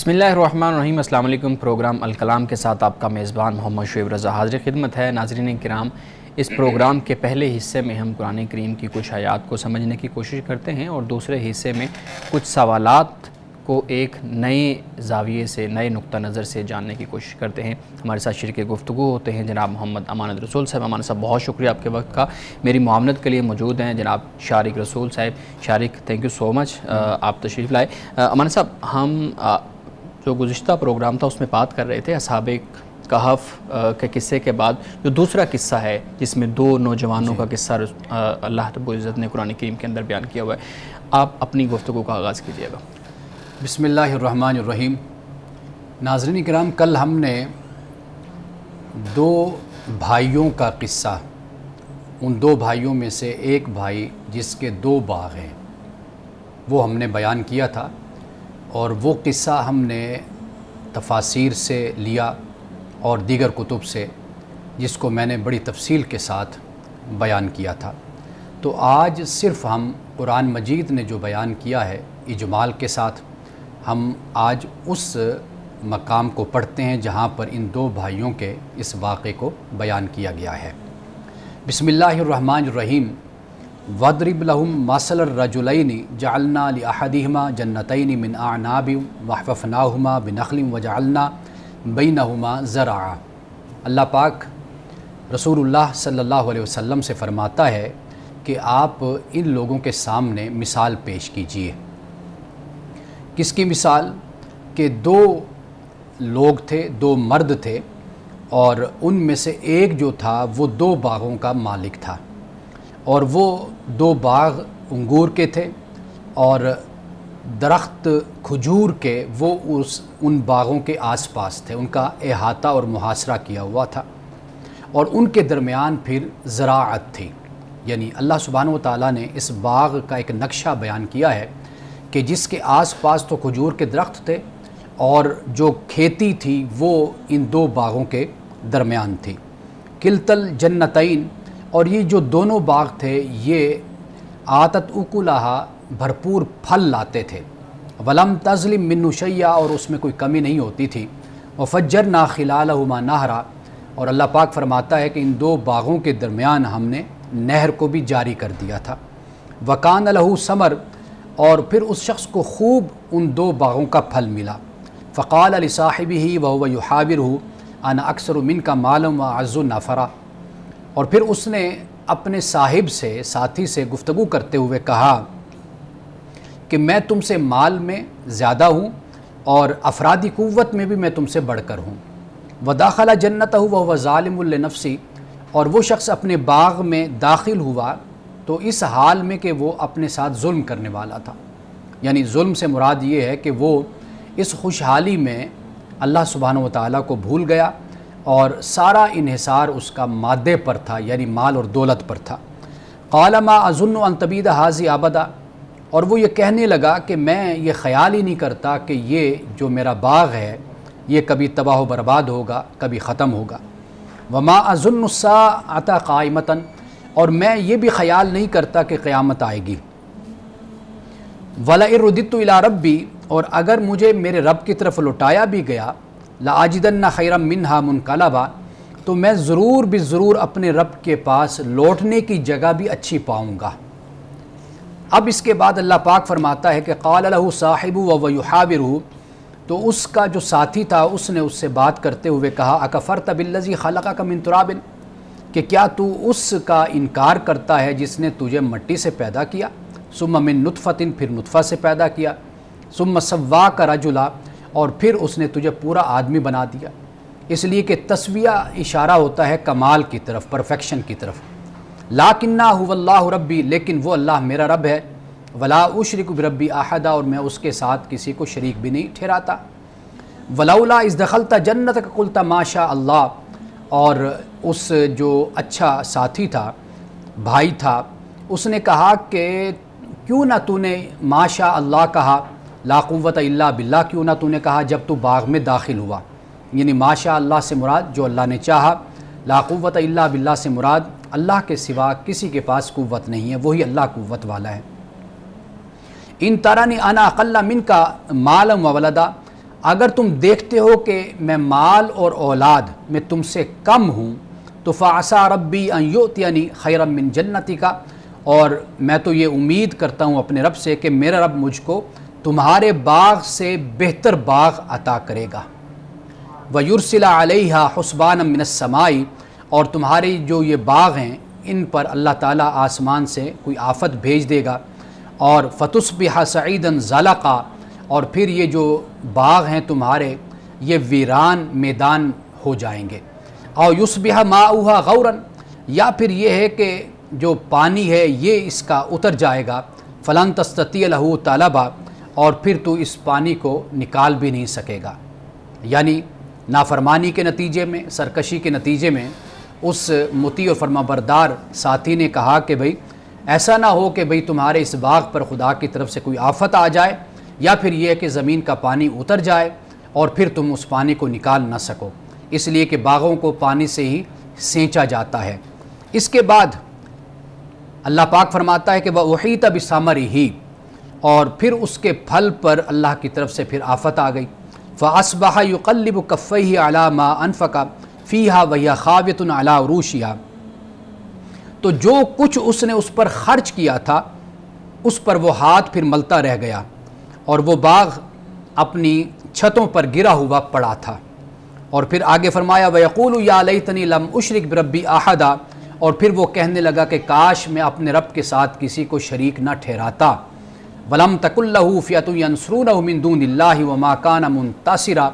بسم اللہ الرحمن الرحیم۔ السلام علیکم۔ پروگرام الکلام کے ساتھ آپ کا میزبان محمد شعیب رضا حاضر خدمت ہے۔ ناظرین کرام، اس پروگرام کے پہلے حصے میں ہم قرآن کریم کی کچھ آیات کو سمجھنے کی کوشش کرتے ہیں اور دوسرے حصے میں کچھ سوالات کو ایک نئے زاویے سے، نئے نقطہ نظر سے جاننے کی کوشش کرتے ہیں۔ ہمارے ساتھ شریک گفتگو ہوتے ہیں جناب محمد امانت رسول صاحب۔ امانت صاحب، بہت شکریہ آپ کے وقت کا۔ میری معاونت کے لیے موجود ہیں جناب شارق رسول صاحب۔ شارق، تھینک یو سو مچ، آپ تشریف لائے۔ امانت صاحب، ہم جو گزشتہ پروگرام تھا اس میں بات کر رہے تھے اصحاب کہف کے قصے کے بعد جو دوسرا قصہ ہے جس میں دو نوجوانوں کا قصہ اللہ رب العزت نے قرآن کریم کے اندر بیان کیا ہوا ہے، آپ اپنی گفتگو کا آغاز کیجیے گا۔ بسم اللہ الرحمن الرحیم۔ ناظرین کرام، کل ہم نے دو بھائیوں کا قصہ، ان دو بھائیوں میں سے ایک بھائی جس کے دو باغ ہیں وہ ہم نے بیان کیا تھا، اور وہ قصہ ہم نے تفاسیر سے لیا اور دیگر کتب سے، جس کو میں نے بڑی تفصیل کے ساتھ بیان کیا تھا۔ تو آج صرف ہم قرآن مجید نے جو بیان کیا ہے اجمال کے ساتھ، ہم آج اس مقام کو پڑھتے ہیں جہاں پر ان دو بھائیوں کے اس واقعے کو بیان کیا گیا ہے۔ بسم اللہ الرحمن الرحیم۔ وَاضْرِبْ لَهُمْ مَثَلَ الرَّجُلَيْنِ جَعَلْنَا لِأَحَدِهِمَا جَنَّتَيْنِ مِنْ أَعْنَابٍ وَحَفَفْنَاهُمَا بِنَخْلٍ وَجَعَلْنَا بَيْنَهُمَا زَرْعًا۔ اللہ پاک رسول اللہ صلی اللہ علیہ وسلم سے فرماتا ہے کہ آپ ان لوگوں کے سامنے مثال پیش کیجئے۔ کس کی مثال؟ کہ دو لوگ تھے، دو مرد تھے، اور ان میں سے ایک جو تھا وہ دو باغوں کا مالک تھا، اور وہ دو باغ انگور کے تھے اور درخت کھجور کے وہ ان باغوں کے آس پاس تھے، ان کا احاطہ اور محاصرہ کیا ہوا تھا، اور ان کے درمیان پھر زراعت تھی۔ یعنی اللہ سبحانہ و تعالیٰ نے اس باغ کا ایک نقشہ بیان کیا ہے کہ جس کے آس پاس تو کھجور کے درخت تھے، اور جو کھیتی تھی وہ ان دو باغوں کے درمیان تھی۔ کلتل جنتین، اور یہ جو دونوں باغ تھے یہ آتت اکلہا، بھرپور پھل لاتے تھے، ولم تظلم منہ شیئا، اور اس میں کوئی کمی نہیں ہوتی تھی، وفجرنا خلالہما نہرا، اور اللہ پاک فرماتا ہے کہ ان دو باغوں کے درمیان ہم نے نہر کو بھی جاری کر دیا تھا۔ وکان لہ ثمر، اور پھر اس شخص کو خوب ان دو باغوں کا پھل ملا۔ فقال لصاحبہ وہو یحاورہ انا اکثر منک مالا واعز نفرا، اور پھر اس نے اپنے صاحب سے، ساتھی سے گفتگو کرتے ہوئے کہا کہ میں تم سے مال میں زیادہ ہوں اور افرادی قوت میں بھی میں تم سے بڑھ کر ہوں۔ ودخل جنتہ وہو ظالم لنفسہ، اور وہ شخص اپنے باغ میں داخل ہوا تو اس حال میں کہ وہ اپنے ساتھ ظلم کرنے والا تھا۔ یعنی ظلم سے مراد یہ ہے کہ وہ اس خوشحالی میں اللہ سبحانہ و تعالیٰ کو بھول گیا، اور سارا انحصار اس کا مادے پر تھا، یعنی مال اور دولت پر تھا۔ قال ما اظن ان تبید ھذہ ابدا، اور وہ یہ کہنے لگا کہ میں یہ خیال ہی نہیں کرتا کہ یہ جو میرا باغ ہے یہ کبھی تباہ و برباد ہوگا، کبھی ختم ہوگا۔ وما اظن الساعۃ قائمۃ، اور میں یہ بھی خیال نہیں کرتا کہ قیامت آئے گی۔ وَلَئِن رُدِدتُّ إِلَىٰ رَبِّی، اور اگر مجھے میرے رب کی طرف لوٹایا بھی گیا، لَأَجِدَنَّ خَيْرًا مِّنْهَا مُنْقَلَبًا، تو میں ضرور بضرور اپنے رب کے پاس لوٹنے کی جگہ بھی اچھی پاؤں گا۔ اب اس کے بعد اللہ پاک فرماتا ہے کہ قال لہ صاحب وہو یحاورہ، تو اس کا جو ساتھی تھا اس نے اس سے بات کرتے ہوئے کہا اکفرت بالذی خلقک من تراب، کہ کیا تو اس کا انکار کرتا ہے جس نے تجھے مٹی سے پیدا کیا، ثم من نطفۃ، پھر نطفہ سے پیدا کیا، ثم سواک رجلا، اور پھر اس نے تجھے پورا آدمی بنا دیا۔ اس لیے کہ تسویہ اشارہ ہوتا ہے کمال کی طرف، پرفیکشن کی طرف۔ لکنہ هو اللہ ربی، لیکن وہ اللہ میرا رب ہے، ولا اشرک بربی احدا، اور میں اس کے ساتھ کسی کو شریک بھی نہیں ٹھہراتا۔ ولولا اذ دخلت جنتک قلت ما شاء اللہ، اور اس جو اچھا ساتھی تھا، بھائی تھا، اس نے کہا کہ کیوں نہ تو نے ما شاء اللہ کہا، لا قوت الا باللہ کیوں نہ تو نے کہا جب تو باغ میں داخل ہوا۔ یعنی ما شاء اللہ سے مراد جو اللہ نے چاہا، لا قوت الا باللہ سے مراد اللہ کے سوا کسی کے پاس قوت نہیں ہے، وہی اللہ قوت والا ہے۔ ان ترانی انا اقل منک مالا و ولدا، اگر تم دیکھتے ہو کہ میں مال اور اولاد میں تم سے کم ہوں تو فعسى ربی ان یؤتینی خیرا من جنتی کا، اور میں تو یہ امید کرتا ہوں اپنے رب سے کہ میرا رب مجھ کو تمہارے باغ سے بہتر باغ عطا کرے گا، وَيُرْسِلَ عَلَيْهَا حُسْبَانًا مِّنَ السَّمَاءِ، اور تمہاری جو یہ باغ ہیں ان پر اللہ تعالیٰ آسمان سے کوئی آفت بھیج دے گا، اور فَتُصْبِحَ صَعِيدًا زَلَقًا، اور پھر یہ جو باغ ہیں تمہارے یہ ویران میدان ہو جائیں گے، اور یُصْبِحَ مَاؤُهَا غَوْرًا، یا پھر یہ ہے کہ جو پانی ہے یہ اس کا اتر جائے گا، فَلَن تَسْتَطِيعَ لَهُ طَلَبًا، اور پھر تو اس پانی کو نکال بھی نہیں سکے گا۔ یعنی نافرمانی کے نتیجے میں، سرکشی کے نتیجے میں اس مطیع اور فرمانبردار ساتھی نے کہا کہ بھئی ایسا نہ ہو کہ بھئی تمہارے اس باغ پر خدا کی طرف سے کوئی آفت آ جائے، یا پھر یہ کہ زمین کا پانی اتر جائے اور پھر تم اس پانی کو نکال نہ سکو، اس لیے کہ باغوں کو پانی سے ہی سینچا جاتا ہے۔ اس کے بعد اللہ پاک فرماتا ہے کہ وَأُحِيطَ بِثَمَرِهِ، اور پھر اس کے پھل پر اللہ کی طرف سے پھر آفت آ گئی، فَأَصْبَحَ يُقَلِّبُ كَفَّيْهِ عَلَى مَا أَنفَقَ فِيهَا وَهِيَ خَاوِيَةٌ عَلَى عُرُوشِهَا، تو جو کچھ اس نے اس پر خرچ کیا تھا اس پر وہ ہاتھ پھر ملتا رہ گیا، اور وہ باغ اپنی چھتوں پر گرا ہوا پڑا تھا۔ اور پھر آگے فرمایا وَيَقُولُ يَا لَيْتَنِي لَمْ أُشْرِكْ بِرَبِّي أَحَدًا، اور پھر وہ کہنے لگا کہ کاش میں اپنے رب کے ساتھ کسی کو شریک نہ ٹھہراتا۔ وَلَمْ تَكُن لَهُ فِئَةٌ يَنْصُرُونَهُ مِن دُونِ اللَّهِ وَمَا كَانَ مُنتَصِرًا،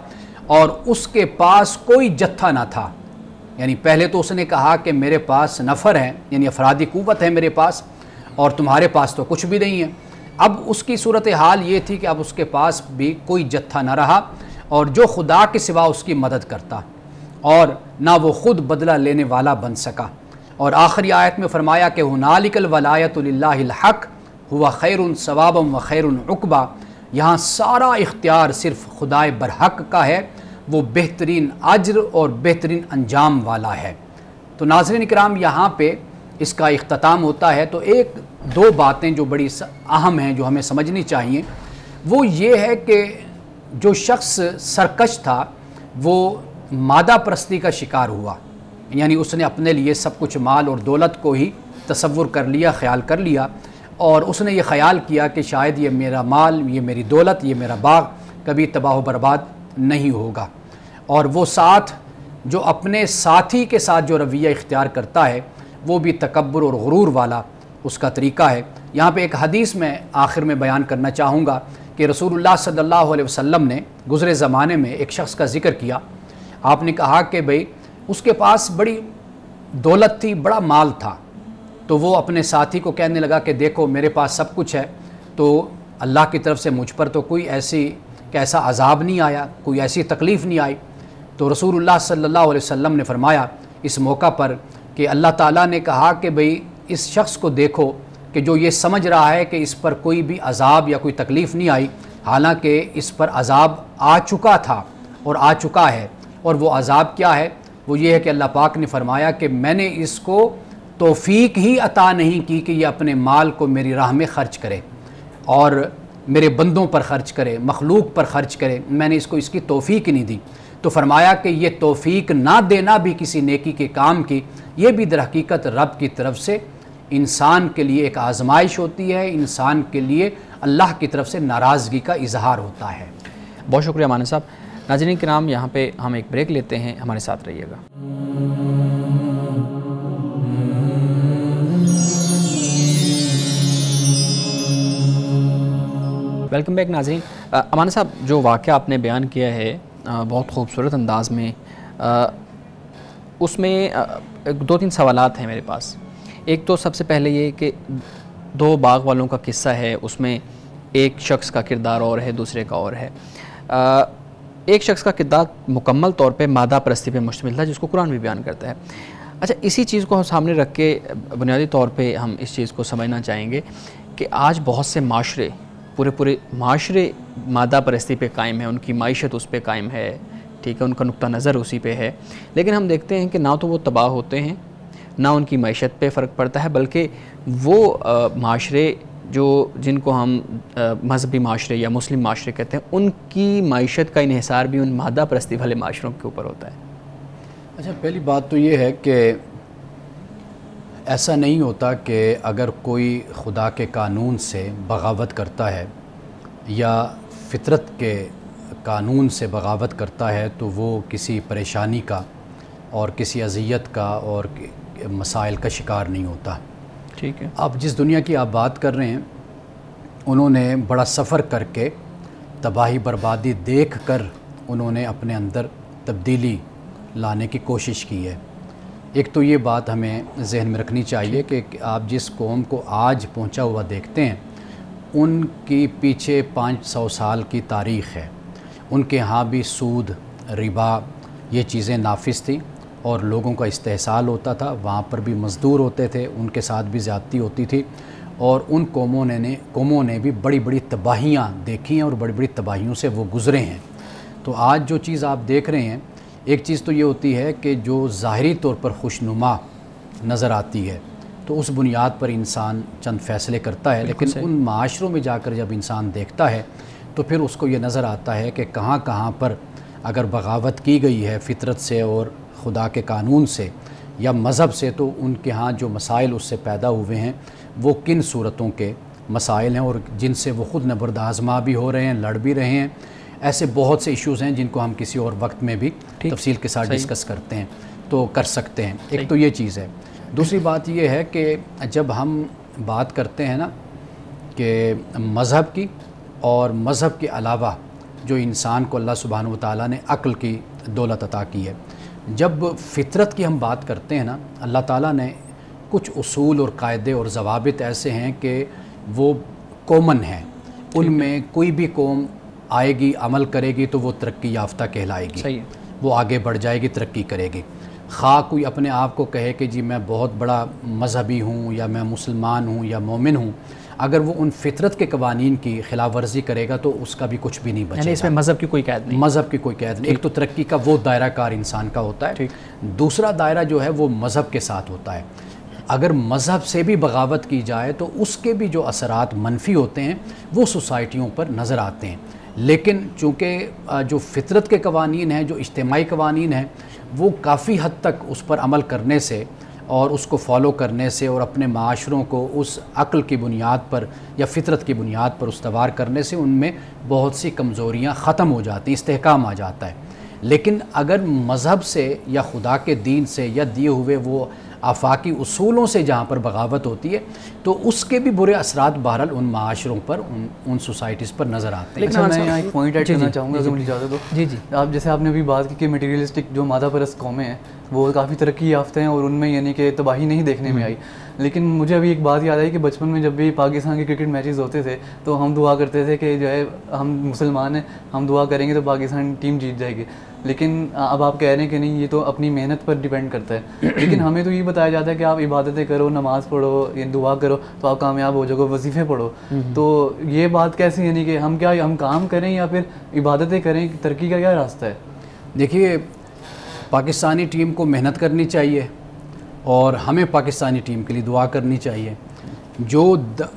اور اس کے پاس کوئی جتھا نہ تھا، یعنی پہلے تو اس نے کہا کہ میرے پاس نفر ہیں، یعنی افرادی قوت ہے میرے پاس، اور تمہارے پاس تو کچھ بھی نہیں ہے۔ اب اس کی صورتحال یہ تھی کہ اب اس کے پاس بھی کوئی جتھا نہ رہا، اور جو خدا کے سوا اس کی مدد کرتا، اور نہ وہ خود بدلہ لینے والا بن سکا۔ اور آخری آیت میں فرمایا کہ هُنَالِكَ الْوَلَایَةُ لِلَّهِ الْحَقُّ هُوَ خَيْرٌ ثَوَابًا وَخَيْرٌ عُقْبًا، یہاں سارا اختیار صرف خدائے برحق کا ہے، وہ بہترین اجر اور بہترین انجام والا ہے۔ تو ناظرین کرام یہاں پہ اس کا اختتام ہوتا ہے، تو ایک دو باتیں جو بڑی اہم ہیں جو ہمیں سمجھنی چاہیے، وہ یہ ہے کہ جو شخص سرکش تھا وہ مادہ پرستی کا شکار ہوا، یعنی اس نے اپنے لیے سب کچھ مال اور دولت کو ہی تصور کر لیا، خیال کر لیا، اور اس نے یہ خیال کیا کہ شاید یہ میرا مال، یہ میری دولت، یہ میرا باغ کبھی تباہ و برباد نہیں ہوگا۔ اور وہ ساتھ جو اپنے ساتھی کے ساتھ جو رویہ اختیار کرتا ہے وہ بھی تکبر اور غرور والا اس کا طریقہ ہے۔ یہاں پہ ایک حدیث میں آخر میں بیان کرنا چاہوں گا کہ رسول اللہ صلی اللہ علیہ وسلم نے گزرے زمانے میں ایک شخص کا ذکر کیا۔ آپ نے کہا کہ بھئی اس کے پاس بڑی دولت تھی، بڑا مال تھا، تو وہ اپنے ساتھی کو کہنے لگا کہ دیکھو میرے پاس سب کچھ ہے، تو اللہ کی طرف سے مجھ پر تو کوئی ایسا عذاب نہیں آیا، کوئی ایسی تکلیف نہیں آئی۔ تو رسول اللہ صلی اللہ علیہ وسلم نے فرمایا اس موقع پر کہ اللہ تعالیٰ نے کہا کہ بھئی اس شخص کو دیکھو کہ جو یہ سمجھ رہا ہے کہ اس پر کوئی بھی عذاب یا کوئی تکلیف نہیں آئی، حالانکہ اس پر عذاب آ چکا تھا اور آ چکا ہے۔ اور وہ عذاب کیا ہے؟ وہ یہ ہے کہ اللہ پاک نے فرمایا کہ میں نے اس کو توفیق ہی عطا نہیں کی کہ یہ اپنے مال کو میری راہ میں خرچ کرے اور میرے بندوں پر خرچ کرے، مخلوق پر خرچ کرے، میں نے اس کو اس کی توفیق نہیں دی۔ تو فرمایا کہ یہ توفیق نہ دینا بھی کسی نیکی کے کام کی، یہ بھی در حقیقت رب کی طرف سے انسان کے لیے ایک آزمائش ہوتی ہے، انسان کے لیے اللہ کی طرف سے ناراضگی کا اظہار ہوتا ہے۔ بہت شکریہ مانا صاحب۔ ناظرین کرام یہاں پہ ہم ایک بریک لیتے ہیں، ہمارے ساتھ رہیے گا۔ ویلکم بیک ناظرین۔ امان صاحب جو واقعہ آپ نے بیان کیا ہے بہت خوبصورت انداز میں، اس میں دو تین سوالات ہیں میرے پاس۔ ایک تو سب سے پہلے یہ کہ دو باغ والوں کا قصہ ہے، اس میں ایک شخص کا کردار اور ہے، دوسرے کا اور ہے۔ ایک شخص کا کردار مکمل طور پہ مادہ پرستی پہ مشتمل تھا، جس کو قرآن بھی بیان کرتا ہے۔ اچھا، اسی چیز کو ہم سامنے رکھ کے بنیادی طور پہ ہم اس چیز کو سمجھنا چاہیں گے کہ آج بہت سے معاشرے، پورے معاشرے مادہ پرستی پہ قائم ہیں، ان کی معیشت اس پہ قائم ہے، ٹھیک ہے، ان کا نقطہ نظر اسی پہ ہے، لیکن ہم دیکھتے ہیں کہ نہ تو وہ تباہ ہوتے ہیں، نہ ان کی معیشت پہ فرق پڑتا ہے، بلکہ وہ معاشرے جن کو ہم مذہبی معاشرے یا مسلم معاشرے کہتے ہیں، ان کی معیشت کا انحصار بھی ان مادہ پرستی والے معاشروں کے اوپر ہوتا ہے؟ اچھا، پہلی بات تو یہ ہے کہ ایسا نہیں ہوتا کہ اگر کوئی خدا کے قانون سے بغاوت کرتا ہے یا فطرت کے قانون سے بغاوت کرتا ہے تو وہ کسی پریشانی کا اور کسی اذیت کا اور مسائل کا شکار نہیں ہوتا. ٹھیک ہے. اب جس دنیا کی آپ بات کر رہے ہیں انہوں نے بڑا سفر کر کے تباہی بربادی دیکھ کر انہوں نے اپنے اندر تبدیلی لانے کی کوشش کی ہے. ایک تو یہ بات ہمیں ذہن میں رکھنی چاہیے کہ آپ جس قوم کو آج پہنچا ہوا دیکھتے ہیں ان کی پیچھے 500 سال کی تاریخ ہے. ان کے ہاں بھی سود، ربا، یہ چیزیں نافذ تھیں اور لوگوں کا استحصال ہوتا تھا. وہاں پر بھی مزدور ہوتے تھے، ان کے ساتھ بھی زیادتی ہوتی تھی اور ان قوموں نے بھی بڑی بڑی تباہیاں دیکھی ہیں اور بڑی بڑی تباہیوں سے وہ گزرے ہیں. تو آج جو چیز آپ دیکھ رہے ہیں، ایک چیز تو یہ ہوتی ہے کہ جو ظاہری طور پر خوشنما نظر آتی ہے تو اس بنیاد پر انسان چند فیصلے کرتا ہے، لیکن ان معاشروں میں جا کر جب انسان دیکھتا ہے تو پھر اس کو یہ نظر آتا ہے کہ کہاں کہاں پر اگر بغاوت کی گئی ہے فطرت سے اور خدا کے قانون سے یا مذہب سے، تو ان کے ہاں جو مسائل اس سے پیدا ہوئے ہیں وہ کن صورتوں کے مسائل ہیں اور جن سے وہ خود نبرد آزما بھی ہو رہے ہیں، لڑ بھی رہے ہیں. ایسے بہت سے ایشوز ہیں جن کو ہم کسی اور وقت میں بھی تفصیل کے ساتھ ڈسکس کرتے ہیں تو کر سکتے ہیں. ایک تو یہ چیز ہے. دوسری بات یہ ہے کہ جب ہم بات کرتے ہیں نا کہ مذہب کی اور مذہب کے علاوہ جو انسان کو اللہ سبحانہ و تعالیٰ نے عقل کی دولت عطا کی ہے، جب فطرت کی ہم بات کرتے ہیں نا، اللہ تعالیٰ نے کچھ اصول اور قاعدے اور ضوابط ایسے ہیں کہ وہ کومن ہیں. ان میں کوئی بھی قوم آئے گی، عمل کرے گی تو وہ ترقی یافتہ کہلائے گی، وہ آگے بڑھ جائے گی، ترقی کرے گی. خواہ کوئی اپنے آپ کو کہے کہ جی میں بہت بڑا مذہبی ہوں یا میں مسلمان ہوں یا مومن ہوں، اگر وہ ان فطرت کے قوانین کی خلاف ورزی کرے گا تو اس کا بھی کچھ بھی نہیں بچے گا. یعنی اس میں مذہب کی کوئی قید نہیں؟ مذہب کی کوئی قید نہیں. ایک تو ترقی کا وہ دائرہ کار انسان کا ہوتا ہے، دوسرا دائرہ جو ہے وہ مذہب کے ساتھ ہوتا ہے. اگر مذہب سے بھی بغاوت کی جائے تو اس کے بھی جو اثرات منفی ہوتے ہیں وہ سوسائٹیوں پر نظر آتے ہیں. لیکن چونکہ جو فطرت کے قوانین ہیں، جو اجتماعی قوانین ہیں، وہ کافی حد تک اس پر عمل کرنے سے اور اس کو فالو کرنے سے اور اپنے معاشروں کو اس عقل کی بنیاد پر یا فطرت کی بنیاد پر استوار کرنے سے ان میں بہت سی کمزوریاں ختم ہو جاتی ہیں، استحکام آ جاتا ہے. لیکن اگر مذہب سے یا خدا کے دین سے یا دیے ہوئے وہ آفاقی اصولوں سے جہاں پر بغاوت ہوتی ہے تو اس کے بھی برے اثرات بہرحال ان معاشروں پر، ان سوسائٹیز پر نظر آتے ہیں. لیکن میں یہاں ایک پوائنٹ ایڈ کرنا چاہوں گا اگر مجھے اجازت ہو. جی آپ جیسے آپ نے ابھی بات کی کہ میٹیریلسٹک جو مادہ پرست قومیں ہیں وہ کافی ترقی یافتہ ہیں اور ان میں یعنی کہ تباہی نہیں دیکھنے میں آئی. لیکن مجھے ابھی ایک بات یاد آئی کہ بچپن میں جب بھی پاکستان کے کرکٹ میچز ہوتے تھے تو ہم دعا کرتے تھے کہ جو ہے ہم مسلمان ہیں، ہم دعا کریں گے تو پاکستان ٹیم جیت جائے گی. لیکن اب آپ کہہ رہے ہیں کہ نہیں، یہ تو اپنی محنت پر ڈیپینڈ کرتا ہے. لیکن ہمیں تو یہ بتایا جاتا ہے کہ آپ عبادتیں کرو، نماز پڑھو، دعا کرو تو آپ کامیاب ہو جاؤ گے، وظیفے پڑھو. تو یہ بات کیسے، یعنی کہ ہم کام کریں یا پھر عبادتیں کریں، ترقی کا کیا راستہ ہے؟ دیکھیے، پاکستانی ٹیم کو محنت کرنی چاہیے اور ہمیں پاکستانی ٹیم کے لیے دعا کرنی چاہیے. جو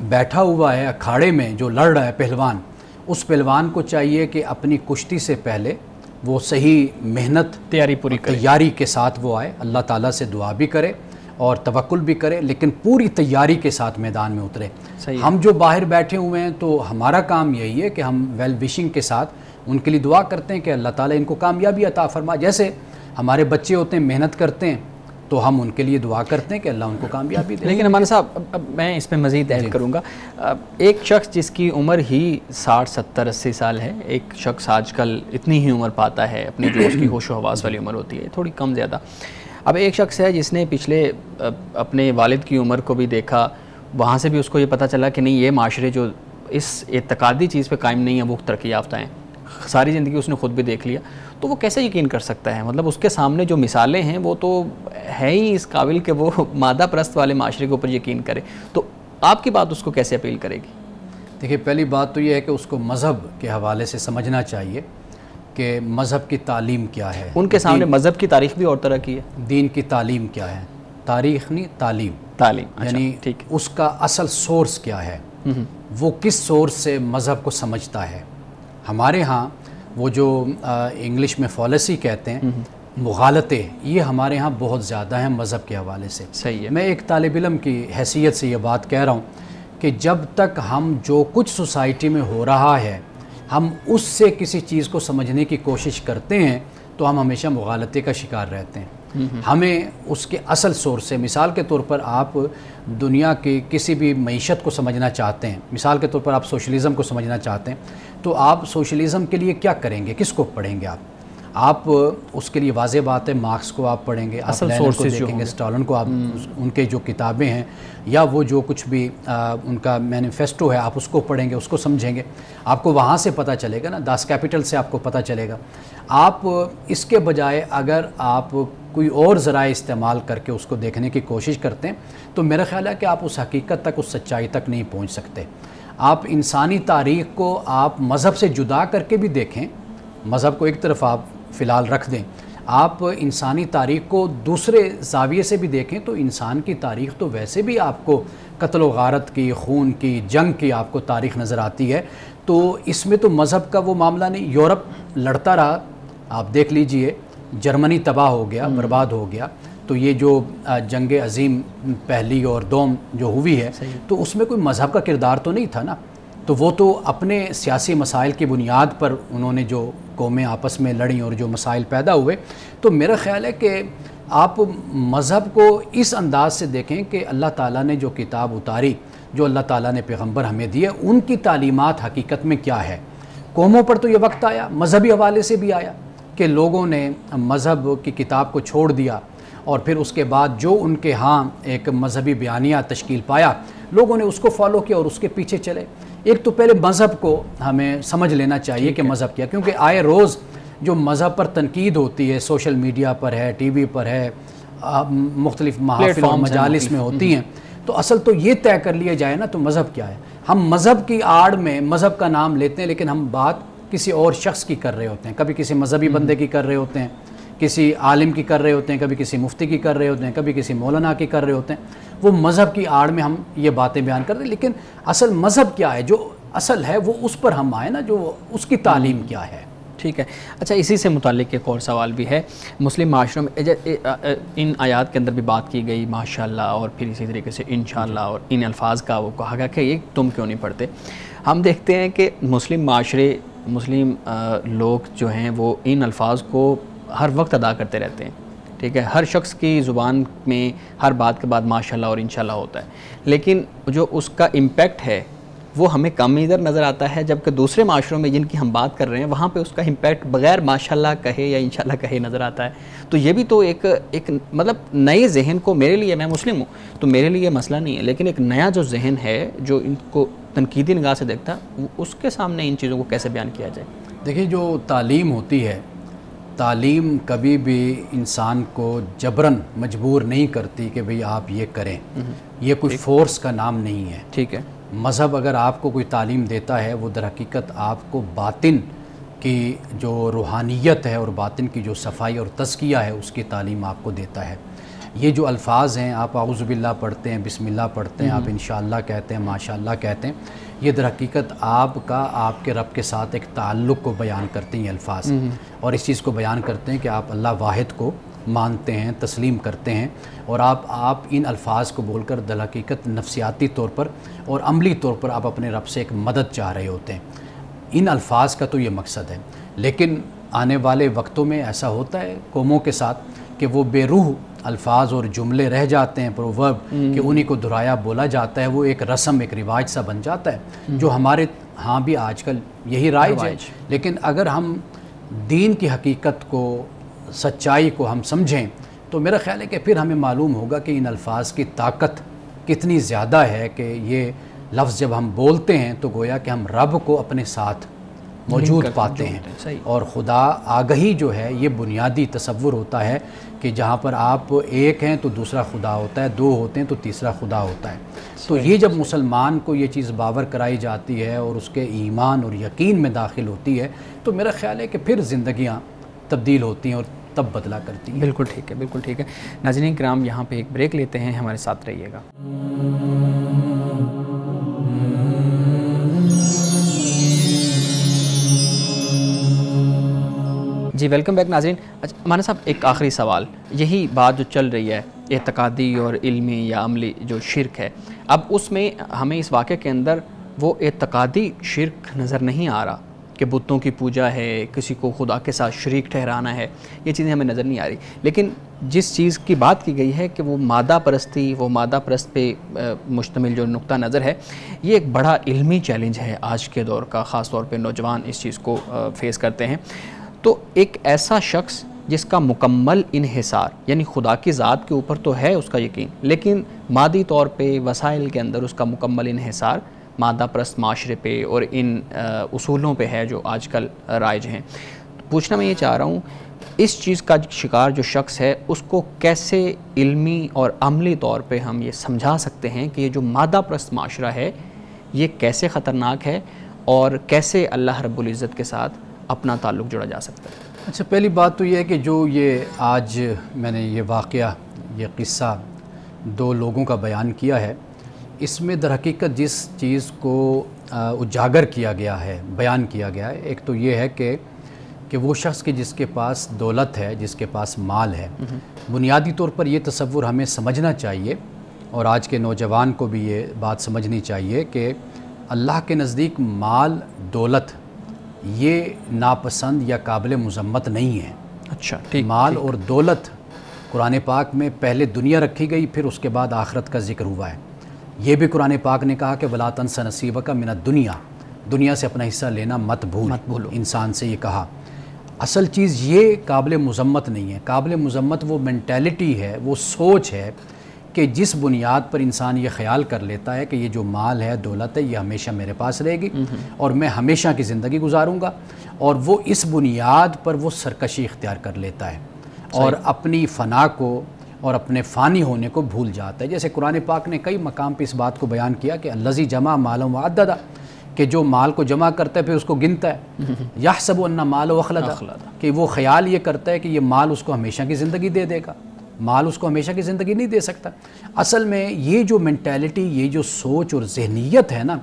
بیٹھا ہوا ہے اکھاڑے میں، جو لڑ رہا ہے پہلوان، اس پہلوان کو چاہیے کہ اپنی کشتی سے پہلے وہ صحیح محنت تیاری کے ساتھ وہ آئے، اللہ تعالیٰ سے دعا بھی کرے اور توکل بھی کرے، لیکن پوری تیاری کے ساتھ میدان میں اترے. ہم جو باہر بیٹھے ہوئے ہیں تو ہمارا کام یہی ہے کہ ہم ویل وشنگ کے ساتھ ان کے لیے دعا کرتے ہیں کہ اللہ تعالیٰ ان کو کامیابی عطا فرما. جیسے ہمارے بچے ہوتے ہیں، محنت کرتے ہیں تو ہم ان کے لیے دعا کرتے ہیں کہ اللہ ان کو کامیابی دے. لیکن ہمارے صاحب اب میں اس پہ مزید ایڈ کروں گا. ایک شخص جس کی عمر ہی 60 70 80 سال ہے، ایک شخص آج کل اتنی ہی عمر پاتا ہے اپنی جو اس کی ہوش و حواس والی عمر ہوتی ہے، تھوڑی کم زیادہ. اب ایک شخص ہے جس نے پچھلے اپنے والد کی عمر کو بھی دیکھا، وہاں سے بھی اس کو یہ پتہ چلا کہ نہیں، یہ معاشرے جو اس اعتقادی چیز پہ قائم نہیں ہیں وہ ترقی یافتہ ہیں. ساری زندگی اس نے خود بھی دیکھ لیا، تو وہ کیسے یقین کر سکتا ہے؟ مطلب اس کے سامنے جو مثالیں ہیں وہ تو ہے ہی اس قابل کہ وہ مادہ پرست والے معاشرے کے اوپر یقین کرے. تو آپ کی بات اس کو کیسے اپیل کرے گی؟ دیکھیے، پہلی بات تو یہ ہے کہ اس کو مذہب کے حوالے سے سمجھنا چاہیے کہ مذہب کی تعلیم کیا ہے. ان کے سامنے مذہب کی تاریخ بھی اور طرح کی ہے، دین کی تعلیم کیا ہے. تاریخ نہیں، تعلیم. تعلیم یعنی اس کا اصل سورس کیا ہے، وہ کس سورس سے مذہب کو سمجھتا ہے. ہمارے ہاں وہ جو انگلش میں فالسی کہتے ہیں، مغالطے، یہ ہمارے ہاں بہت زیادہ ہیں مذہب کے حوالے سے. صحیح ہے. میں ایک طالب علم کی حیثیت سے یہ بات کہہ رہا ہوں کہ جب تک ہم جو کچھ سوسائٹی میں ہو رہا ہے ہم اس سے کسی چیز کو سمجھنے کی کوشش کرتے ہیں تو ہم ہمیشہ مغالطے کا شکار رہتے ہیں. ہمیں اس کے اصل سورس سے، مثال کے طور پر آپ دنیا کی کسی بھی معیشت کو سمجھنا چاہتے ہیں، مثال کے طور پر آپ سوشلزم کو سمجھنا چاہتے ہیں، تو آپ سوشلزم کے لیے کیا کریں گے؟ کس کو پڑھیں گے آپ اس کے لیے واضح بات ہے مارکس کو آپ پڑھیں گے، آپ لینن کو دیکھیں گے، اسٹالن کو، آپ ان کے جو کتابیں ہیں یا وہ جو کچھ بھی ان کا مینیفیسٹو ہے آپ اس کو پڑھیں گے، اس کو سمجھیں گے. آپ کو وہاں سے پتہ چلے گا نا، داس کیپٹل سے آپ کو پتہ چلے گا. آپ اس کے بجائے اگر آپ کوئی اور ذرائع استعمال کر کے اس کو دیکھنے کی کوشش کرتے ہیں تو میرا خیال ہے کہ آپ اس حقیقت تک، اس سچائی تک نہیں پہنچ سکتے. آپ انسانی تاریخ کو آپ مذہب سے جدا کر کے بھی دیکھیں، مذہب کو ایک طرف آپ فی الحال رکھ دیں، آپ انسانی تاریخ کو دوسرے زاویے سے بھی دیکھیں تو انسان کی تاریخ تو ویسے بھی آپ کو قتل و غارت کی، خون کی، جنگ کی آپ کو تاریخ نظر آتی ہے. تو اس میں تو مذہب کا وہ معاملہ نہیں. یورپ لڑتا رہا، آپ دیکھ لیجئے، جرمنی تباہ ہو گیا، برباد ہو گیا. تو یہ جو جنگ عظیم پہلی اور دوم جو ہوئی ہے تو اس میں کوئی مذہب کا کردار تو نہیں تھا نا. تو وہ تو اپنے سیاسی مسائل کی بنیاد پر انہوں نے جو قومیں آپس میں لڑیں اور جو مسائل پیدا ہوئے. تو میرا خیال ہے کہ آپ مذہب کو اس انداز سے دیکھیں کہ اللہ تعالیٰ نے جو کتاب اتاری، جو اللہ تعالیٰ نے پیغمبر ہمیں دیے، ان کی تعلیمات حقیقت میں کیا ہے. قوموں پر تو یہ وقت آیا، مذہبی حوالے سے بھی آیا کہ لوگوں نے مذہب کی کتاب کو چھوڑ دیا اور پھر اس کے بعد جو ان کے ہاں ایک مذہبی بیانیہ تشکیل پایا لوگوں نے اس کو فالو کیا اور اس کے پیچھے چلے. ایک تو پہلے مذہب کو ہمیں سمجھ لینا چاہیے کہ مذہب کیا، کیونکہ آئے روز جو مذہب پر تنقید ہوتی ہے، سوشل میڈیا پر ہے، ٹی وی پر ہے، مختلف محافل اور مجالس میں ہوتی ہیں، تو اصل تو یہ طے کر لیا جائے نا تو مذہب کیا ہے. ہم مذہب کی آڑ میں مذہب کا نام لیتے ہیں لیکن ہم بات کسی اور شخص کی کر رہے ہوتے ہیں. کبھی کسی مذہبی بندے کی کر رہے ہوتے ہیں، کسی عالم کی کر رہے ہوتے ہیں، کبھی کسی مفتی کی کر رہے ہوتے ہیں، کبھی کسی مولانا کی کر رہے ہوتے ہیں. وہ مذہب کی آڑ میں ہم یہ باتیں بیان کرتے ہیں، لیکن اصل مذہب کیا ہے، جو اصل ہے وہ اس پر ہم آئے نا، جو اس کی تعلیم کیا ہے. ٹھیک ہے. اچھا، اسی سے متعلق ایک اور سوال بھی ہے. مسلم معاشروں میں ان آیات کے اندر بھی بات کی گئی ماشاءاللہ اور پھر اسی طریقے سے انشاءاللہ، اور ان الفاظ کا وہ کہا گیا کہ یہ تم کیوں نہیں پڑھتے. ہم دیکھتے ہیں کہ مسلم معاشرے، مسلم لوگ جو ہیں وہ ان الفاظ کو ہر وقت ادا کرتے رہتے ہیں. ٹھیک ہے، ہر شخص کی زبان میں ہر بات کے بعد ماشاءاللہ اور انشاءاللہ ہوتا ہے، لیکن جو اس کا امپیکٹ ہے وہ ہمیں کم ادھر نظر آتا ہے، جبکہ دوسرے معاشروں میں جن کی ہم بات کر رہے ہیں وہاں پہ اس کا امپیکٹ بغیر ماشاءاللہ کہے یا انشاءاللہ کہے نظر آتا ہے. تو یہ بھی تو ایک مطلب نئے ذہن کو، میرے لیے، میں مسلم ہوں تو میرے لیے یہ مسئلہ نہیں ہے، لیکن ایک نیا جو ذہن ہے جو ان کو تنقیدی نگاہ سے دیکھتا ہے، اس کے سامنے ان چیزوں کو کیسے بیان کیا جائے. دیکھیں، جو تعلیم ہوتی ہے، تعلیم کبھی بھی انسان کو جبراً مجبور نہیں کرتی کہ بھئی آپ یہ کریں. یہ کوئی فورس کا نام نہیں ہے. ٹھیک ہے. مذہب اگر آپ کو کوئی تعلیم دیتا ہے وہ در حقیقت آپ کو باطن کی جو روحانیت ہے اور باطن کی جو صفائی اور تزکیہ ہے اس کی تعلیم آپ کو دیتا ہے. یہ جو الفاظ ہیں، آپ اعوذ باللہ پڑھتے ہیں، بسم اللہ پڑھتے ہیں، آپ انشاءاللہ کہتے ہیں، ماشاءاللہ کہتے ہیں، یہ در حقیقت آپ کے رب کے ساتھ ایک تعلق کو بیان کرتے ہیں یہ الفاظ، اور اس چیز کو بیان کرتے ہیں کہ آپ اللہ واحد کو مانتے ہیں، تسلیم کرتے ہیں، اور آپ ان الفاظ کو بول کر در حقیقت نفسیاتی طور پر اور عملی طور پر آپ اپنے رب سے ایک مدد چاہ رہے ہوتے ہیں. ان الفاظ کا تو یہ مقصد ہے. لیکن آنے والے وقتوں میں ایسا ہوتا ہے قوموں کے ساتھ کہ وہ بے روح الفاظ اور جملے رہ جاتے ہیں، پروورب، کہ انہی کو دہرایا بولا جاتا ہے، وہ ایک رسم، ایک رواج سا بن جاتا ہے، جو ہمارے ہاں بھی آج کل یہی رائج ہے. لیکن اگر ہم دین کی حقیقت کو، سچائی کو ہم سمجھیں تو میرا خیال ہے کہ پھر ہمیں معلوم ہوگا کہ ان الفاظ کی طاقت کتنی زیادہ ہے کہ یہ لفظ جب ہم بولتے ہیں تو گویا کہ ہم رب کو اپنے ساتھ موجود پاتے ہیں. اور خدا آگہی جو ہے یہ بنیادی تصور ہوتا ہے کہ جہاں پر آپ ایک ہیں تو دوسرا خدا ہوتا ہے، دو ہوتے ہیں تو تیسرا خدا ہوتا ہے. تو یہ جب مسلمان کو یہ چیز باور کرائی جاتی ہے اور اس کے ایمان اور یقین میں داخل ہوتی ہے تو میرا خیال ہے کہ پھر زندگیاں تبدیل ہوتی ہیں اور تب بدلا کرتی ہیں. بالکل ٹھیک ہے، بالکل ٹھیک ہے. ناظرین کرام، یہاں پہ ایک بریک لیتے ہیں، ہمارے ساتھ رہیے گا. جی ویلکم بیک ناظرین. اچھا مولانا صاحب ایک آخری سوال, یہی بات جو چل رہی ہے اعتقادی اور علمی یا عملی جو شرک ہے, اب اس میں ہمیں اس واقعے کے اندر وہ اعتقادی شرک نظر نہیں آ رہا کہ بتوں کی پوجا ہے, کسی کو خدا کے ساتھ شریک ٹھہرانا ہے, یہ چیزیں ہمیں نظر نہیں آ رہی. لیکن جس چیز کی بات کی گئی ہے کہ وہ مادہ پرستی, وہ مادہ پرست پہ مشتمل جو نقطہ نظر ہے, یہ ایک بڑا علمی چیلنج ہے آج کے دور کا, خاص طور پہ نوجوان اس چیز کو فیس کرتے ہیں. تو ایک ایسا شخص جس کا مکمل انحصار, یعنی خدا کی ذات کے اوپر تو ہے اس کا یقین, لیکن مادی طور پہ وسائل کے اندر اس کا مکمل انحصار مادہ پرست معاشرے پہ اور ان اصولوں پہ ہے جو آج کل رائج ہیں. پوچھنا میں یہ چاہ رہا ہوں, اس چیز کا شکار جو شخص ہے اس کو کیسے علمی اور عملی طور پہ ہم یہ سمجھا سکتے ہیں کہ یہ جو مادہ پرست معاشرہ ہے یہ کیسے خطرناک ہے اور کیسے اللہ رب العزت کے ساتھ اپنا تعلق جوڑا جا سکتا ہے؟ اچھا, پہلی بات تو یہ ہے کہ جو یہ آج میں نے یہ واقعہ, یہ قصہ دو لوگوں کا بیان کیا ہے, اس میں در حقیقت جس چیز کو اجاگر کیا گیا ہے, بیان کیا گیا ہے, ایک تو یہ ہے کہ وہ شخص کے جس کے پاس دولت ہے, جس کے پاس مال ہے, بنیادی طور پر یہ تصور ہمیں سمجھنا چاہیے اور آج کے نوجوان کو بھی یہ بات سمجھنی چاہیے کہ اللہ کے نزدیک مال, دولت یہ ناپسند یا قابل مذمت نہیں ہے. اچھا ٹھیک. مال اور دولت قرآن پاک میں پہلے دنیا رکھی گئی, پھر اس کے بعد آخرت کا ذکر ہوا ہے. یہ بھی قرآن پاک نے کہا کہ وَلَا تَنْسَ نَصِيبَكَ مِنَ الدُّنْيَا, دنیا سے اپنا حصہ لینا مت بھولو. انسان سے یہ کہا. اصل چیز یہ قابل مذمت نہیں ہے. قابل مذمت وہ مینٹیلٹی ہے, وہ سوچ ہے کہ جس بنیاد پر انسان یہ خیال کر لیتا ہے کہ یہ جو مال ہے, دولت ہے, یہ ہمیشہ میرے پاس رہے گی اور میں ہمیشہ کی زندگی گزاروں گا, اور وہ اس بنیاد پر وہ سرکشی اختیار کر لیتا ہے اور اپنی فنا کو اور اپنے فانی ہونے کو بھول جاتا ہے. جیسے قرآن پاک نے کئی مقام پہ اس بات کو بیان کیا کہ الذی جمع مالا وعددا, کہ جو مال کو جمع کرتا ہے پھر اس کو گنتا ہے. یحسب ان مالہ اخلدا, کہ وہ خیال یہ کرتا ہے کہ یہ مال اس کو ہمیشہ کی زندگی دے دے گا. مال اس کو ہمیشہ کی زندگی نہیں دے سکتا. اصل میں یہ جو مینٹیلٹی, یہ جو سوچ اور ذہنیت ہے نا,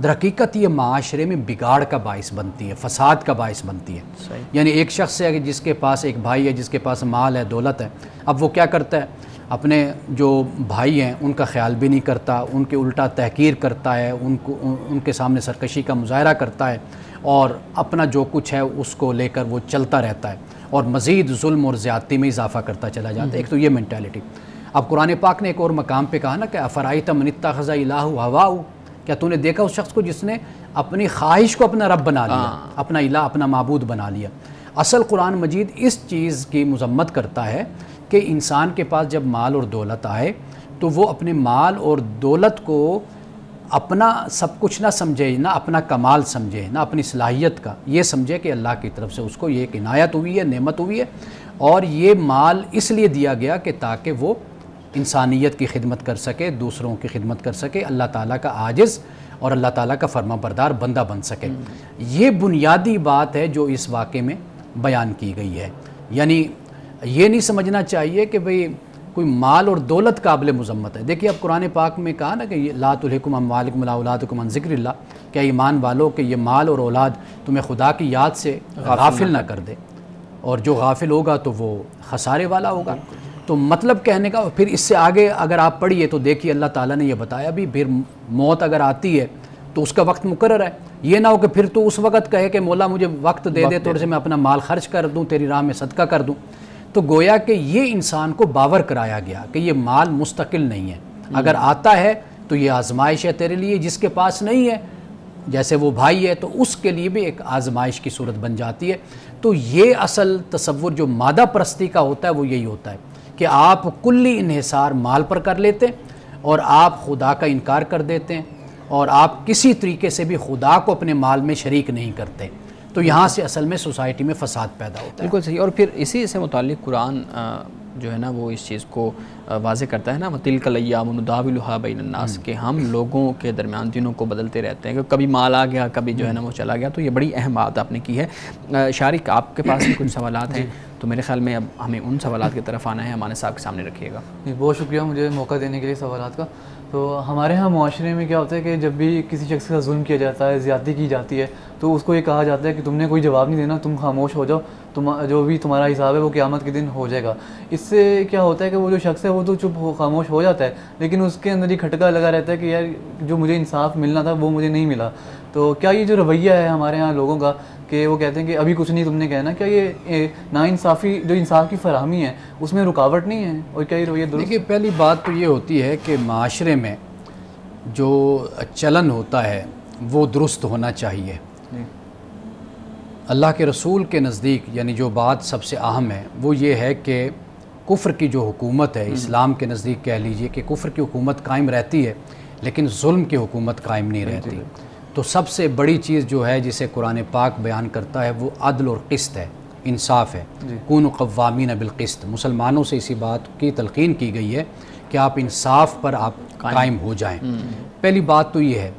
در حقیقت یہ معاشرے میں بگاڑ کا باعث بنتی ہے, فساد کا باعث بنتی ہے. یعنی ایک شخص ہے جس کے پاس ایک بھائی ہے, جس کے پاس مال ہے, دولت ہے, اب وہ کیا کرتا ہے, اپنے جو بھائی ہیں ان کا خیال بھی نہیں کرتا, ان کے الٹا تحقیر کرتا ہے, ان کے سامنے سرکشی کا مظاہرہ کرتا ہے اور اپنا جو کچھ ہے اس کو لے کر وہ چلتا رہتا ہے اور مزید ظلم اور زیادتی میں اضافہ کرتا چلا جاتا ہے. ایک تو یہ مینٹیلٹی. اب قرآن پاک نے ایک اور مقام پہ کہا نا کہ افرائیت من اتخذ الہ ہواہ, کیا تو نے دیکھا اس شخص کو جس نے اپنی خواہش کو اپنا رب بنا لیا, اپنا الہ, اپنا معبود بنا لیا. اصل قرآن مجید اس چیز کی مذمت کرتا ہے کہ انسان کے پاس جب مال اور دولت آئے تو وہ اپنے مال اور دولت کو اپنا سب کچھ نہ سمجھے, نہ اپنا کمال سمجھے, نہ اپنی صلاحیت کا, یہ سمجھے کہ اللہ کی طرف سے اس کو یہ ایک عنایت ہوئی ہے, نعمت ہوئی ہے, اور یہ مال اس لیے دیا گیا کہ تاکہ وہ انسانیت کی خدمت کر سکے, دوسروں کی خدمت کر سکے, اللہ تعالیٰ کا عاجز اور اللہ تعالیٰ کا فرما بردار بندہ بن سکے. یہ بنیادی بات ہے جو اس واقعے میں بیان کی گئی ہے. یعنی یہ نہیں سمجھنا چاہیے کہ بھئی کوئی مال اور دولت قابل مذمت ہے. دیکھیے اب قرآن پاک میں کہا نا کہ لا تلہکم اموالکم ولا اولادکم عن ذکر اللہ, کیا ایمان والو کہ یہ مال اور اولاد تمہیں خدا کی یاد سے غافل نہ کر دے, اور جو غافل ہوگا تو وہ خسارے والا ہوگا. تو مطلب کہنے کا, پھر اس سے آگے اگر آپ پڑھیے تو دیکھیے اللہ تعالیٰ نے یہ بتایا بھی, پھر موت اگر آتی ہے تو اس کا وقت مقرر ہے. یہ نہ ہو کہ پھر تو اس وقت کہے کہ مولا مجھے وقت دے دے, تھوڑے سے میں اپنا مال خرچ کر دوں, تیری راہ میں صدقہ کر دوں. تو گویا کہ یہ انسان کو باور کرایا گیا کہ یہ مال مستقل نہیں ہے, اگر آتا ہے تو یہ آزمائش ہے تیرے لیے, جس کے پاس نہیں ہے جیسے وہ بھائی ہے تو اس کے لیے بھی ایک آزمائش کی صورت بن جاتی ہے. تو یہ اصل تصور جو مادہ پرستی کا ہوتا ہے وہ یہی ہوتا ہے کہ آپ کلی انحصار مال پر کر لیتے اور آپ خدا کا انکار کر دیتے ہیں, اور آپ کسی طریقے سے بھی خدا کو اپنے مال میں شریک نہیں کرتے. تو یہاں سے اصل میں سوسائٹی میں فساد پیدا ہوتا ہے. بالکل صحیح. اور پھر اسی سے متعلق قرآن جو ہے نا وہ اس چیز کو واضح کرتا ہے نا, وَتِلْكَ الْأَيَّامُ نُدَاوِلُهَا بَيْنَ النَّاسِ, کہ ہم لوگوں کے درمیان دنوں کو بدلتے رہتے ہیں, کہ کبھی مال آ گیا, کبھی جو ہے نا وہ چلا گیا. تو یہ بڑی اہم بات آپ نے کی ہے. شارق, آپ کے پاس بھی کچھ سوالات ہیں تو میرے خیال میں اب ہمیں ان سوالات کی طرف آنا ہے. ہمارے صاحب کے سامنے رکھیے گا. بہت شکریہ مجھے موقع دینے کے لیے سوالات کا. تو ہمارے ہاں معاشرے میں کیا ہوتا ہے کہ جب بھی کسی شخص کا ظلم کیا جاتا ہے, زیادتی کی جاتی ہے, تو اس کو یہ کہا جاتا ہے کہ تم نے کوئی جواب نہیں دینا, تم خاموش ہو جاؤ, جو بھی تمہارا حساب ہے وہ قیامت کے دن ہو جائے گا. اس سے کیا ہوتا ہے کہ وہ جو شخص ہے وہ تو چپ خاموش ہو جاتا ہے, لیکن اس کے اندر یہ کھٹکا لگا رہتا ہے کہ یار جو مجھے انصاف ملنا تھا وہ مجھے نہیں ملا. تو کیا یہ جو رویہ ہے ہمارے یہاں لوگوں کا کہ وہ کہتے ہیں کہ ابھی کچھ نہیں تم نے کہنا, کیا یہ ناانصافی جو انصاف کی فراہمی ہے اس میں رکاوٹ نہیں ہے, اور کیا یہ رویہ درست؟ دیکھیے پہلی بات تو یہ ہوتی ہے کہ معاشرے میں جو چلن ہوتا ہے وہ درست ہونا چاہیے. اللہ کے رسول کے نزدیک یعنی جو بات سب سے اہم ہے وہ یہ ہے کہ کفر کی جو حکومت ہے, اسلام کے نزدیک کہہ لیجئے کہ کفر کی حکومت قائم رہتی ہے لیکن ظلم کی حکومت قائم نہیں رہتی. تو سب سے بڑی چیز جو ہے جسے قرآن پاک بیان کرتا ہے وہ عدل اور قسط ہے, انصاف ہے. کونوا قوامین بالقسط, مسلمانوں سے اسی بات کی تلقین کی گئی ہے کہ آپ انصاف پر آپ قائم ہو جائیں. پہلی بات تو یہ ہے.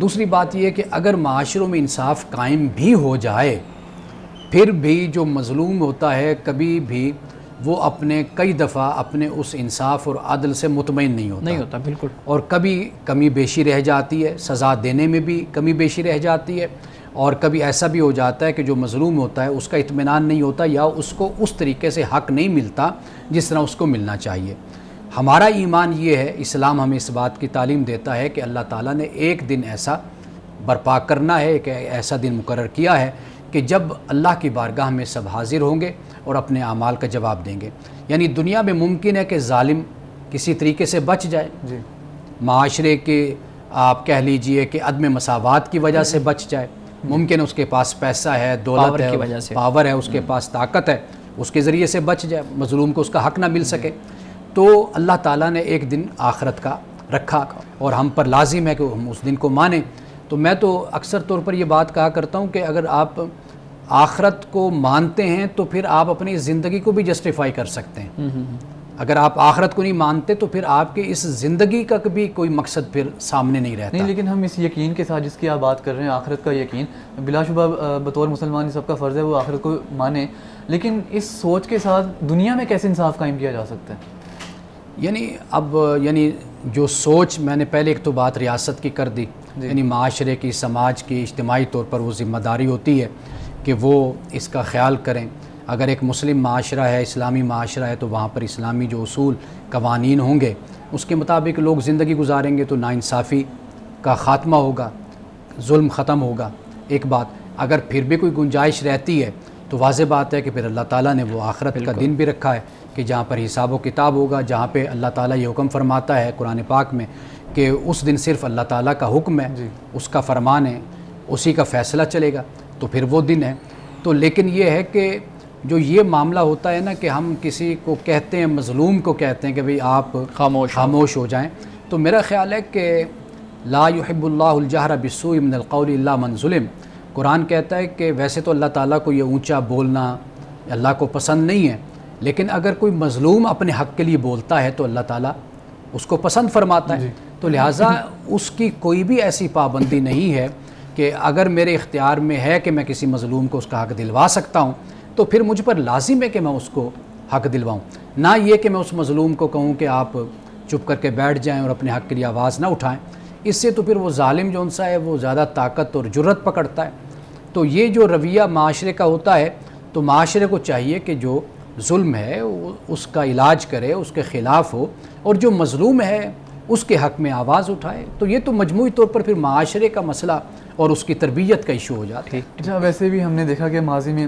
دوسری بات یہ ہے کہ اگر معاشروں میں انصاف قائم بھی ہو جائے پھر بھی جو مظلوم ہوتا ہے کبھی بھی وہ کئی دفعہ اپنے اس انصاف اور عدل سے مطمئن نہیں ہوتا. بالکل. اور کبھی کمی بیشی رہ جاتی ہے, سزا دینے میں بھی کمی بیشی رہ جاتی ہے, اور کبھی ایسا بھی ہو جاتا ہے کہ جو مظلوم ہوتا ہے اس کا اطمینان نہیں ہوتا یا اس کو اس طریقے سے حق نہیں ملتا جس طرح اس کو ملنا چاہیے. ہمارا ایمان یہ ہے, اسلام ہمیں اس بات کی تعلیم دیتا ہے کہ اللہ تعالیٰ نے ایک دن ایسا برپا کرنا ہے, ایک ایسا دن مقرر کیا ہے کہ جب اللہ کی بارگاہ میں سب حاضر ہوں گے اور اپنے اعمال کا جواب دیں گے. یعنی دنیا میں ممکن ہے کہ ظالم کسی طریقے سے بچ جائے, معاشرے کے آپ کہہ لیجئے کہ عدم مساوات کی وجہ سے بچ جائے, ممکن ہے اس کے پاس پیسہ ہے, دولت ہے, پاور ہے, اس کے پاس طاقت ہے, اس کے ذریعے سے بچ جائے, مظلوم کو اس کا حق نہ مل سکے. تو اللہ تعالیٰ نے ایک دن آخرت کا رکھا اور ہم پر لازم ہے کہ ہم اس دن کو مانیں. تو میں تو اکثر طور پر یہ بات کہا کرتا ہوں کہ اگر آپ آخرت کو مانتے ہیں تو پھر آپ اپنی زندگی کو بھی جسٹیفائی کر سکتے ہیں. اگر آپ آخرت کو نہیں مانتے تو پھر آپ کے اس زندگی کا بھی کوئی مقصد پھر سامنے نہیں رہتا. نہیں, لیکن ہم اس یقین کے ساتھ جس کی آپ بات کر رہے ہیں, آخرت کا یقین, بلا شبہ بطور مسلمان سب کا فرض ہے وہ آخرت کو مانے, لیکن اس سوچ کے ساتھ دنیا میں کیسے انصاف قائم کیا جا سکتا ہے؟ یعنی جو سوچ میں نے پہلے ایک تو بات ریاست کی کر دی, یعنی معاشرے کی, سماج کی, اجتماعی طور پر وہ ذمہ داری ہوتی ہے کہ وہ اس کا خیال کریں. اگر ایک مسلم معاشرہ ہے, اسلامی معاشرہ ہے, تو وہاں پر اسلامی جو اصول قوانین ہوں گے اس کے مطابق لوگ زندگی گزاریں گے تو ناانصافی کا خاتمہ ہوگا, ظلم ختم ہوگا. ایک بات, اگر پھر بھی کوئی گنجائش رہتی ہے تو واضح بات ہے کہ پھر اللہ تعالیٰ نے وہ آخرت کا دن بھی رکھا ہے کہ جہاں پر حساب و کتاب ہوگا, جہاں پہ اللہ تعالیٰ یہ حکم فرماتا ہے قرآن پاک میں کہ اس دن صرف اللہ تعالیٰ کا حکم ہے, اس کا فرمان ہے, اسی کا فیصلہ چلے گا, تو پھر وہ دن ہے. تو لیکن یہ ہے کہ جو یہ معاملہ ہوتا ہے نا کہ ہم کسی کو کہتے ہیں, مظلوم کو کہتے ہیں کہ بھئی آپ خاموش ہو جائیں, تو میرا خیال ہے کہ لا يحب اللہ الجہر بالسوء من القول الا من ظلم. قرآن کہتا ہے کہ ویسے تو اللہ تعالیٰ کو یہ اونچا بولنا اللہ کو پسند نہیں ہے, لیکن اگر کوئی مظلوم اپنے حق کے لیے بولتا ہے تو اللہ تعالیٰ اس کو پسند فرماتا ہے. تو لہٰذا اس کی کوئی بھی ایسی پابندی نہیں ہے کہ اگر میرے اختیار میں ہے کہ میں کسی مظلوم کو اس کا حق دلوا سکتا ہوں تو پھر مجھ پر لازم ہے کہ میں اس کو حق دلواؤں, نہ یہ کہ میں اس مظلوم کو کہوں کہ آپ چپ کر کے بیٹھ جائیں اور اپنے حق کے لیے آواز نہ اٹھائیں. اس سے تو پھر وہ ظالم جو انسا ہے وہ زیادہ طاقت اور جرت پکڑتا ہے. تو یہ جو رویہ معاشرے کا ہوتا ہے, تو معاشرے کو چاہیے کہ جو ظلم ہے اس کا علاج کرے, اس کے خلاف ہو, اور جو مظلوم ہے اس کے حق میں آواز اٹھائے. تو یہ تو مجموعی طور پر پھر معاشرے کا مسئلہ اور اس کی تربیت کا ایشو ہو جاتا ہے. اچھا, ویسے بھی ہم نے دیکھا کہ ماضی میں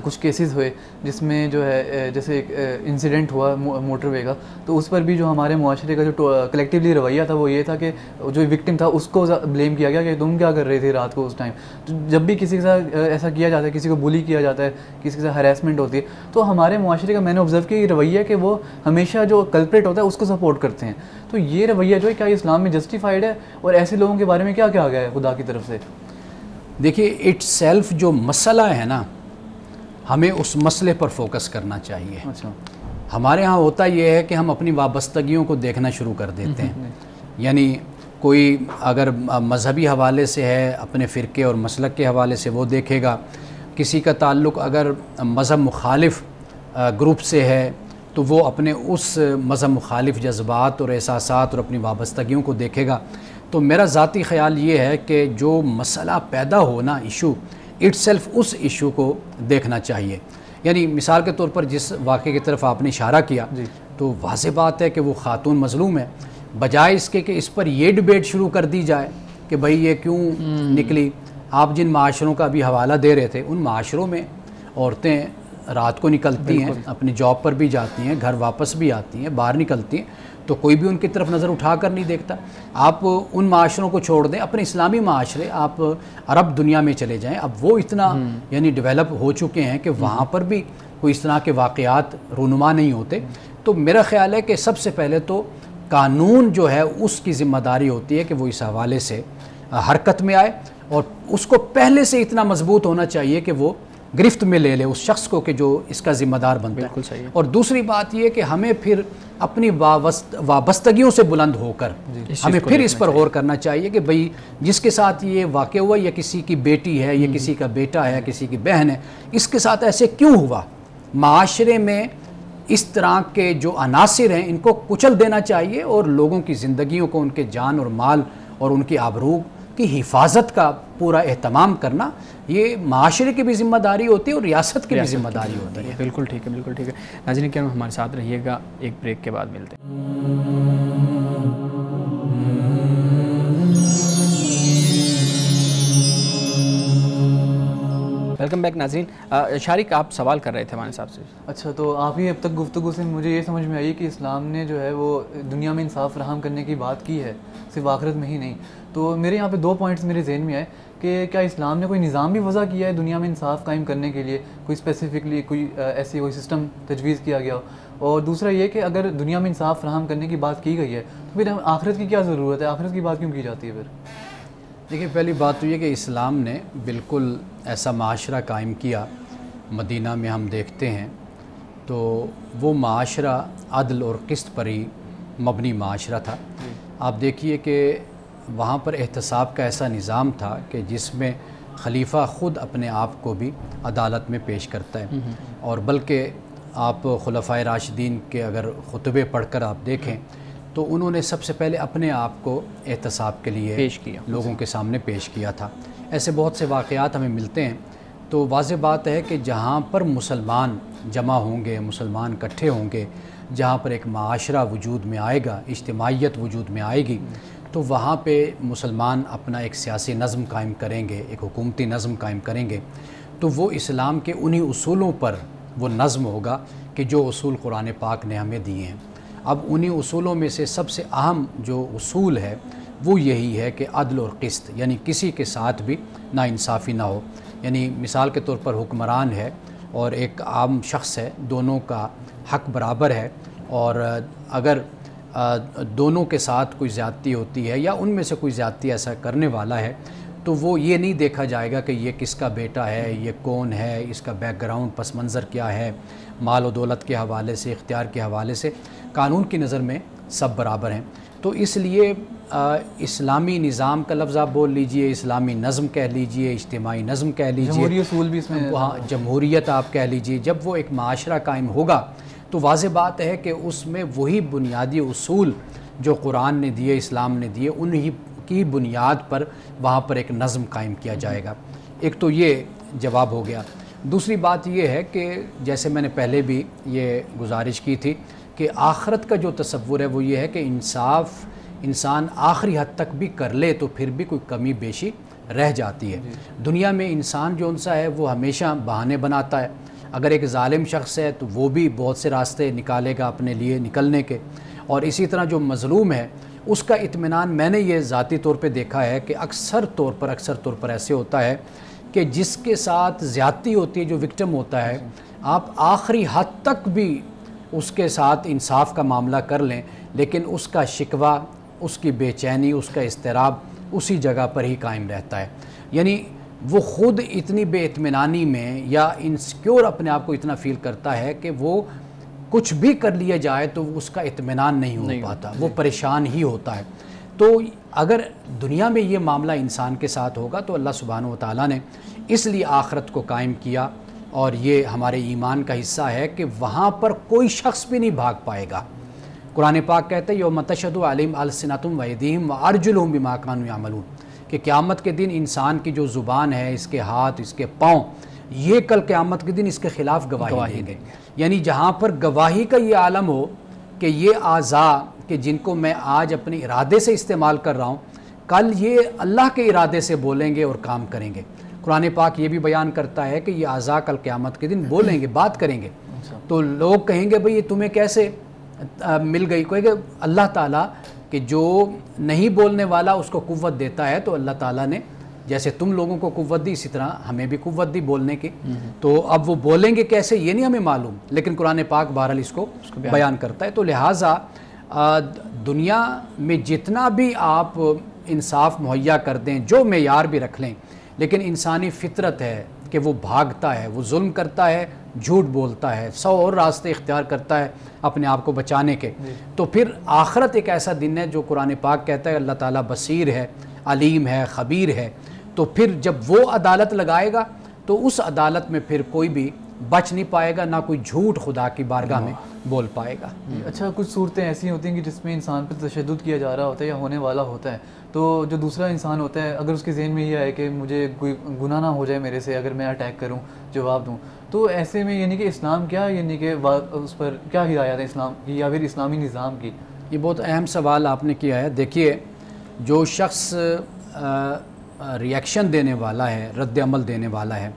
کچھ کیسز ہوئے جس میں جو ہے جیسے ایک انسیڈنٹ ہوا موٹر وے کا, تو اس پر بھی جو ہمارے معاشرے کا جو کلیکٹیولی رویہ تھا وہ یہ تھا کہ جو وکٹم تھا اس کو بلیم کیا گیا کہ تم کیا کر رہے تھے رات کو اس ٹائم. تو جب بھی کسی کے ساتھ ایسا کیا جاتا ہے, کسی کو بلی کیا جاتا ہے, کسی کے ساتھ ہراسمنٹ ہوتی ہے, تو ہمارے معاشرے کا میں نے آبزرو کیا یہ رویہ کہ وہ ہمیشہ جو کلپریٹ ہوتا ہے اس کو سپورٹ کرتے ہیں. تو یہ رویہ جو ہے کیا اسلام میں جسٹیفائڈ ہے, اور ایسے لوگوں کے بارے میں کیا کہا گیا ہے خدا کی طرف سے؟ دیکھیے, اٹ سیلف جو مسئلہ ہے نا, ہمیں اس مسئلے پر فوکس کرنا چاہیے. اچھا, ہمارے ہاں ہوتا یہ ہے کہ ہم اپنی وابستگیوں کو دیکھنا شروع کر دیتے ہیں. یعنی کوئی اگر مذہبی حوالے سے ہے, اپنے فرقے اور مسلک کے حوالے سے وہ دیکھے گا. کسی کا تعلق اگر مذہب مخالف گروپ سے ہے تو وہ اپنے اس مذہب مخالف جذبات اور احساسات اور اپنی وابستگیوں کو دیکھے گا. تو میرا ذاتی خیال یہ ہے کہ جو مسئلہ پیدا ہونا ایشو, اٹ سیلف اس ایشو کو دیکھنا چاہیے. یعنی مثال کے طور پر جس واقعے کی طرف آپ نے اشارہ کیا تو واضح بات ہے کہ وہ خاتون مظلوم ہے. بجائے اس کے کہ اس پر یہ ڈیبیٹ شروع کر دی جائے کہ بھئی یہ کیوں نکلی، آپ جن معاشروں کا بھی حوالہ دے رہے تھے ان معاشروں میں عورتیں رات کو نکلتی ہیں، اپنی جاب پر بھی جاتی ہیں، گھر واپس بھی آتی ہیں، باہر نکلتی ہیں، تو کوئی بھی ان کی طرف نظر اٹھا کر نہیں دیکھتا. آپ ان معاشروں کو چھوڑ دیں، اپنے اسلامی معاشرے آپ عرب دنیا میں چلے جائیں، اب وہ اتنا یعنی ڈیولپ ہو چکے ہیں کہ وہاں پر بھی کوئی اس طرح کے واقعات رونما نہیں ہوتے. تو میرا خیال ہے کہ سب سے پہلے تو قانون جو ہے اس کی ذمہ داری ہوتی ہے کہ وہ اس حوالے سے حرکت میں آئے، اور اس کو پہلے سے اتنا مضبوط ہونا چاہیے کہ وہ گرفت میں لے لے اس شخص کو کہ جو اس کا ذمہ دار بنتا ہے. بالکل صحیح. اور دوسری بات یہ کہ ہمیں پھر اپنی وابستگیوں سے بلند ہو کر ہمیں پھر اس پر غور کرنا چاہیے کہ بھئی جس کے ساتھ یہ واقع ہوا، یا کسی کی بیٹی ہے، یا کسی کا بیٹا ہے، کسی کی بہن ہے، اس کے ساتھ ایسے کیوں ہوا. معاشرے میں اس طرح کے جو عناصر ہیں ان کو کچل دینا چاہیے، اور لوگوں کی زندگیوں کو، ان کے جان اور مال اور ان کی آبرو کی حفاظت کا پورا اہتمام کرنا یہ معاشرے کی بھی ذمہ داری ہوتی ہے اور ریاست کی بھی ذمہ داری ہوتی ہے. بالکل ٹھیک ہے، بالکل ٹھیک ہے. ناظرین کرام ہمارے ساتھ رہیے گا، ایک بریک کے بعد ملتے ہیں. ویلکم بیک ناظرین. شارق آپ سوال کر رہے تھے ہمارے صاحب سے. اچھا، تو آپ ہی اب تک گفتگو سے مجھے یہ سمجھ میں آئی کہ اسلام نے جو ہے وہ دنیا میں انصاف فراہم کرنے کی بات کی ہے، صرف آخرت میں ہی نہیں. تو میرے یہاں پہ 2 پوائنٹس میرے ذہن میں آئے کہ کیا اسلام نے کوئی نظام بھی وضع کیا ہے دنیا میں انصاف قائم کرنے کے لیے، کوئی اسپیسیفکلی کوئی ایسی کوئی سسٹم تجویز کیا گیا ہو؟ اور دوسرا یہ کہ اگر دنیا میں انصاف فراہم کرنے کی بات کی گئی ہے تو پھر آخرت کی کیا ضرورت ہے، آخرت کی بات کیوں کی جاتی ہے پھر؟ دیکھیں، پہلی بات تو یہ کہ اسلام نے بالکل ایسا معاشرہ قائم کیا. مدینہ میں ہم دیکھتے ہیں تو وہ معاشرہ عدل اور قسط پر ہی مبنی معاشرہ تھا. آپ دیکھیے کہ وہاں پر احتساب کا ایسا نظام تھا کہ جس میں خلیفہ خود اپنے آپ کو بھی عدالت میں پیش کرتا ہے، اور بلکہ آپ خلفائے راشدین کے اگر خطبے پڑھ کر آپ دیکھیں تو انہوں نے سب سے پہلے اپنے آپ کو احتساب کے لیے پیش کیا، لوگوں کے سامنے پیش کیا تھا. ایسے بہت سے واقعات ہمیں ملتے ہیں. تو واضح بات ہے کہ جہاں پر مسلمان جمع ہوں گے، مسلمان اکٹھے ہوں گے، جہاں پر ایک معاشرہ وجود میں آئے گا، اجتماعیت وجود میں آئے گی، تو وہاں پہ مسلمان اپنا ایک سیاسی نظم قائم کریں گے، ایک حکومتی نظم قائم کریں گے. تو وہ اسلام کے انہی اصولوں پر وہ نظم ہوگا کہ جو اصول قرآن پاک نے ہمیں دیے ہیں. اب انہی اصولوں میں سے سب سے اہم جو اصول ہے وہ یہی ہے کہ عدل اور قسط، یعنی کسی کے ساتھ بھی ناانصافی نہ ہو. یعنی مثال کے طور پر حکمران ہے اور ایک عام شخص ہے، دونوں کا حق برابر ہے، اور اگر دونوں کے ساتھ کوئی زیادتی ہوتی ہے یا ان میں سے کوئی زیادتی ایسا کرنے والا ہے تو وہ یہ نہیں دیکھا جائے گا کہ یہ کس کا بیٹا ہے، یہ کون ہے، اس کا بیک گراؤنڈ پس منظر کیا ہے، مال و دولت کے حوالے سے، اختیار کے حوالے سے قانون کی نظر میں سب برابر ہیں. تو اس لیے اسلامی نظام کا لفظ آپ بول لیجئے، اسلامی نظم کہہ لیجئے، اجتماعی نظم کہہ لیجئے، جمہوری اصول بھی اس میں، وہاں جمہوریت آپ کہہ لیجئے، جب وہ ایک معاشرہ قائم ہوگا تو واضح بات ہے کہ اس میں وہی بنیادی اصول جو قرآن نے دیے، اسلام نے دیے، انہی کی بنیاد پر وہاں پر ایک نظم قائم کیا جائے گا. ایک تو یہ جواب ہو گیا. دوسری بات یہ ہے کہ جیسے میں نے پہلے بھی یہ گزارش کی تھی کہ آخرت کا جو تصور ہے وہ یہ ہے کہ انسان آخری حد تک بھی کر لے تو پھر بھی کوئی کمی بیشی رہ جاتی ہے. دنیا میں انسان جو انسا ہے وہ ہمیشہ بہانے بناتا ہے. اگر ایک ظالم شخص ہے تو وہ بھی بہت سے راستے نکالے گا اپنے لیے نکلنے کے، اور اسی طرح جو مظلوم ہے اس کا اطمینان میں نے یہ ذاتی طور پہ دیکھا ہے کہ اکثر طور پر ایسے ہوتا ہے کہ جس کے ساتھ زیادتی ہوتی ہے، جو وکٹم ہوتا ہے، آپ آخری حد تک بھی اس کے ساتھ انصاف کا معاملہ کر لیں لیکن اس کا شکوہ، اس کی بے چینی، اس کا اضطراب اسی جگہ پر ہی قائم رہتا ہے. یعنی وہ خود اتنی بے اطمینانی میں یا انسیکیور اپنے آپ کو اتنا فیل کرتا ہے کہ وہ کچھ بھی کر لیا جائے تو اس کا اطمینان نہیں ہو پاتا، وہ پریشان ہی ہوتا ہے. تو اگر دنیا میں یہ معاملہ انسان کے ساتھ ہوگا تو اللہ سبحانہ و تعالیٰ نے اس لیے آخرت کو قائم کیا، اور یہ ہمارے ایمان کا حصہ ہے کہ وہاں پر کوئی شخص بھی نہیں بھاگ پائے گا. قرآن پاک کہتے ہیں یوم تشہد علیہم السنتہم وایدیہم وارجلہم بما کانوا یعملون، کہ قیامت کے دن انسان کی جو زبان ہے، اس کے ہاتھ، اس کے پاؤں، یہ کل قیامت کے دن اس کے خلاف گواہی دیں گے. یعنی جہاں پر گواہی کا یہ عالم ہو کہ یہ اعضاء کہ جن کو میں آج اپنے ارادے سے استعمال کر رہا ہوں، کل یہ اللہ کے ارادے سے بولیں گے اور کام کریں گے. قرآن پاک یہ بھی بیان کرتا ہے کہ یہ اعضاء کل قیامت کے دن بولیں گے، بات کریں گے. تو لوگ کہیں گے بھئی یہ تمہیں کیسے مل گئی؟ کہیں گے اللہ تعالیٰ کہ جو نہیں بولنے والا اس کو قوت دیتا ہے، تو اللہ تعالیٰ نے جیسے تم لوگوں کو قوت دی، اسی طرح ہمیں بھی قوت دی بولنے کی. تو اب وہ بولیں گے کیسے یہ نہیں ہمیں معلوم، لیکن قرآن پاک بہرحال اس کو بیان کرتا ہے. تو لہٰذا دنیا میں جتنا بھی آپ انصاف مہیا کر دیں، جو معیار بھی رکھ لیں، لیکن انسانی فطرت ہے کہ وہ بھاگتا ہے، وہ ظلم کرتا ہے، جھوٹ بولتا ہے، 100 اور راستے اختیار کرتا ہے اپنے آپ کو بچانے کے. تو پھر آخرت ایک ایسا دن ہے جو قرآن پاک کہتا ہے اللہ تعالیٰ بصیر ہے، علیم ہے، خبیر ہے. تو پھر جب وہ عدالت لگائے گا تو اس عدالت میں پھر کوئی بھی بچ نہیں پائے گا، نہ کوئی جھوٹ خدا کی بارگاہ میں بول پائے گا. اچھا، کچھ صورتیں ایسی ہوتی ہیں کہ جس میں انسان پہ تشدد کیا جا رہا ہوتا ہے یا ہونے والا ہوتا ہے، تو جو دوسرا انسان ہوتا ہے اگر اس کے ذہن میں یہ ہے کہ مجھے کوئی گناہ نہ ہو جائے میرے سے اگر میں اٹیک کروں، جواب دوں، تو ایسے میں یعنی کہ اسلام کیا، یعنی کہ اس پر کیا ہدایت ہے اسلام کی یا پھر اسلامی نظام کی؟ یہ بہت اہم سوال آپ نے کیا ہے. دیکھیے، جو شخص ریئیکشن دینے والا ہے، رد عمل دینے والا ہے،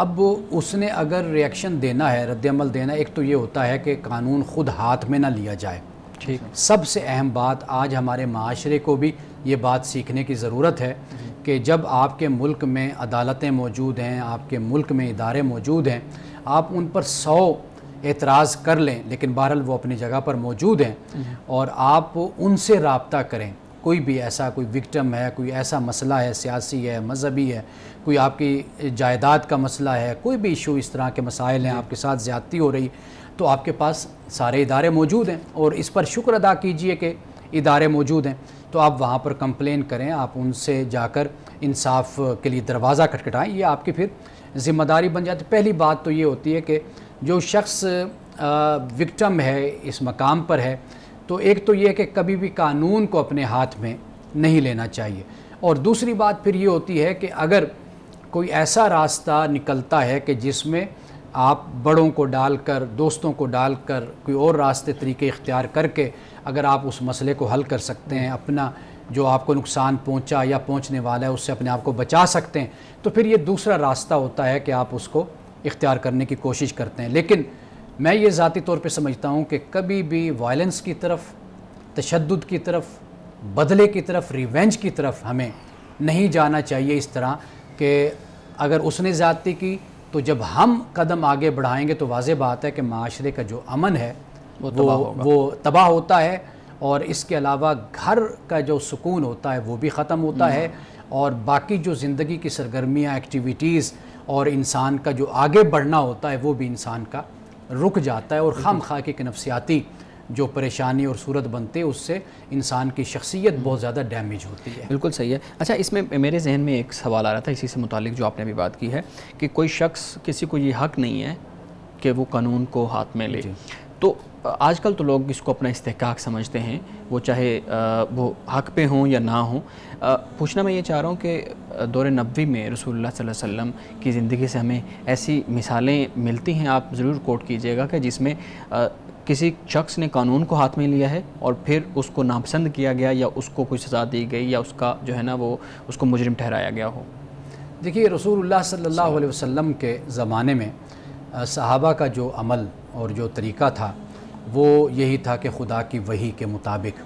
اب اس نے اگر ریئیکشن دینا ہے، رد عمل دینا، ایک تو یہ ہوتا ہے کہ قانون خود ہاتھ میں نہ لیا جائے. ٹھیک، سب سے اہم بات آج ہمارے معاشرے کو بھی یہ بات سیکھنے کی ضرورت ہے کہ جب آپ کے ملک میں عدالتیں موجود ہیں، آپ کے ملک میں ادارے موجود ہیں، آپ ان پر 100 اعتراض کر لیں، لیکن بہرحال وہ اپنی جگہ پر موجود ہیں، اور آپ ان سے رابطہ کریں. کوئی بھی ایسا کوئی وکٹم ہے، کوئی ایسا مسئلہ ہے، سیاسی ہے، مذہبی ہے، کوئی آپ کی جائیداد کا مسئلہ ہے، کوئی بھی ایشو اس طرح کے مسائل ہیں، آپ کے ساتھ زیادتی ہو رہی، تو آپ کے پاس سارے ادارے موجود ہیں، اور اس پر شکر ادا کیجئے کہ ادارے موجود ہیں. تو آپ وہاں پر کمپلین کریں، آپ ان سے جا کر انصاف کے لیے دروازہ کھٹکھٹائیں. یہ آپ کی پھر ذمہ داری بن جاتی. پہلی بات تو یہ ہوتی ہے کہ جو شخص وکٹم ہے، اس مقام پر ہے، تو ایک تو یہ کہ کبھی بھی قانون کو اپنے ہاتھ میں نہیں لینا چاہیے. اور دوسری بات پھر یہ ہوتی ہے کہ اگر کوئی ایسا راستہ نکلتا ہے کہ جس میں آپ بڑوں کو ڈال کر، دوستوں کو ڈال کر، کوئی اور راستے طریقے اختیار کر کے اگر آپ اس مسئلے کو حل کر سکتے ہیں، اپنا جو آپ کو نقصان پہنچا یا پہنچنے والا ہے اس سے اپنے آپ کو بچا سکتے ہیں، تو پھر یہ دوسرا راستہ ہوتا ہے کہ آپ اس کو اختیار کرنے کی کوشش کرتے ہیں. لیکن میں یہ ذاتی طور پہ سمجھتا ہوں کہ کبھی بھی وائلنس کی طرف، تشدد کی طرف، بدلے کی طرف، ریونج کی طرف ہمیں نہیں جانا چاہیے. اس طرح کہ اگر اس نے زیادتی کی تو جب ہم قدم آگے بڑھائیں گے تو واضح بات ہے کہ معاشرے کا جو امن ہے وہ تباہ ہوتا ہے، اور اس کے علاوہ گھر کا جو سکون ہوتا ہے وہ بھی ختم ہوتا ہے، اور باقی جو زندگی کی سرگرمیاں، ایکٹیویٹیز اور انسان کا جو آگے بڑھنا ہوتا ہے وہ بھی انسان کا رک جاتا ہے، اور خام خواہ کی نفسیاتی جو پریشانی اور صورت بنتے ہیں اس سے انسان کی شخصیت بہت زیادہ ڈیمیج ہوتی ہے. بالکل صحیح ہے. اچھا، اس میں میرے ذہن میں ایک سوال آ رہا تھا اسی سے متعلق جو آپ نے ابھی بات کی ہے کہ کوئی شخص، کسی کو یہ حق نہیں ہے کہ وہ قانون کو ہاتھ میں لے. تو آج کل تو لوگ اس کو اپنا استحقاق سمجھتے ہیں، وہ چاہے وہ حق پہ ہوں یا نہ ہوں. پوچھنا میں یہ چاہ رہا ہوں کہ دور نبوی میں رسول اللہ صلی اللہ علیہ وسلم کی زندگی سے ہمیں ایسی مثالیں ملتی ہیں، آپ ضرور کوٹ کیجئے گا، کہ جس میں کسی شخص نے قانون کو ہاتھ میں لیا ہے اور پھر اس کو ناپسند کیا گیا یا اس کو کوئی سزا دی گئی یا اس کا جو ہے نا وہ اس کو مجرم ٹھہرایا گیا ہو. دیکھیے، رسول اللہ صلی اللہ علیہ وسلم کے زمانے میں صحابہ کا جو عمل اور جو طریقہ تھا وہ یہی تھا کہ خدا کی وحی کے مطابق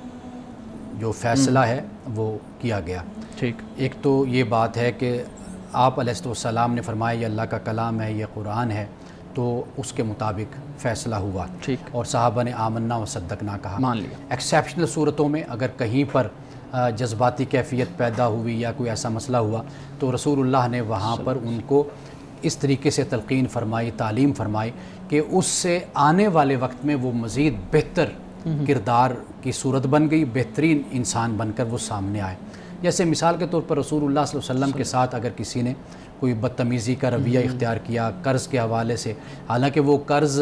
جو فیصلہ ہے وہ کیا گیا. ٹھیک، ایک تو یہ بات ہے کہ آپ علیہ السلام نے فرمایا یہ اللہ کا کلام ہے، یہ قرآن ہے، تو اس کے مطابق فیصلہ ہوا. ٹھیک، اور صحابہ نے آمنا و صدقنا کہا، مان لیا. ایکسیپشنل صورتوں میں اگر کہیں پر جذباتی کیفیت پیدا ہوئی یا کوئی ایسا مسئلہ ہوا تو رسول اللہ نے وہاں پر ان کو اس طریقے سے تلقین فرمائی، تعلیم فرمائی کہ اس سے آنے والے وقت میں وہ مزید بہتر کردار کی صورت بن گئی، بہترین انسان بن کر وہ سامنے آئے. جیسے مثال کے طور پر رسول اللہ صلی اللہ علیہ وسلم کے ساتھ اگر کسی نے کوئی بدتمیزی کا رویہ اختیار کیا قرض کے حوالے سے، حالانکہ وہ قرض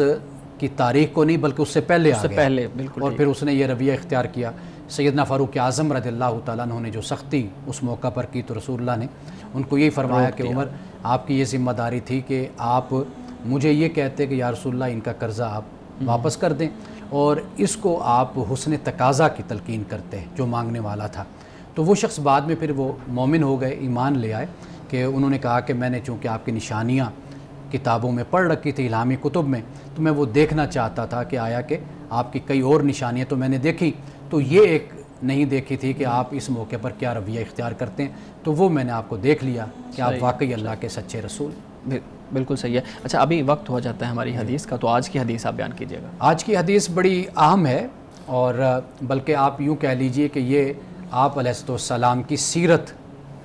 کی تاریخ کو نہیں بلکہ اس سے پہلے آ گیا، بالکل، اور پھر اس نے یہ رویہ اختیار کیا، سیدنا فاروق اعظم رضی اللہ تعالیٰ عنہ نے جو سختی اس موقع پر کی تو رسول اللہ نے ان کو یہی فرمایا کہ عمر آپ کی یہ ذمہ داری تھی کہ آپ مجھے یہ کہتے کہ یا رسول اللہ ان کا قرضہ آپ واپس کر دیں اور اس کو آپ حسن تقاضا کی تلقین کرتے ہیں جو مانگنے والا تھا۔ تو وہ شخص بعد میں پھر وہ مومن ہو گئے، ایمان لے آئے کہ انہوں نے کہا کہ میں نے چونکہ آپ کی نشانیاں کتابوں میں پڑھ رکھی تھی الہامی کتب میں، تو میں وہ دیکھنا چاہتا تھا کہ آیا کہ آپ کی کئی اور نشانیاں تو میں نے دیکھی، تو یہ ایک نہیں دیکھی تھی کہ آپ اس موقع پر کیا رویہ اختیار کرتے ہیں، تو وہ میں نے آپ کو دیکھ لیا کہ آپ واقعی اللہ کے سچے رسول۔ بالکل صحیح ہے۔ اچھا ابھی وقت ہو جاتا ہے ہماری حدیث کا، تو آج کی حدیث آپ بیان کیجیے گا۔ آج کی حدیث بڑی اہم ہے، اور بلکہ آپ یوں کہہ لیجئے کہ یہ آپ علیہ السلام کی سیرت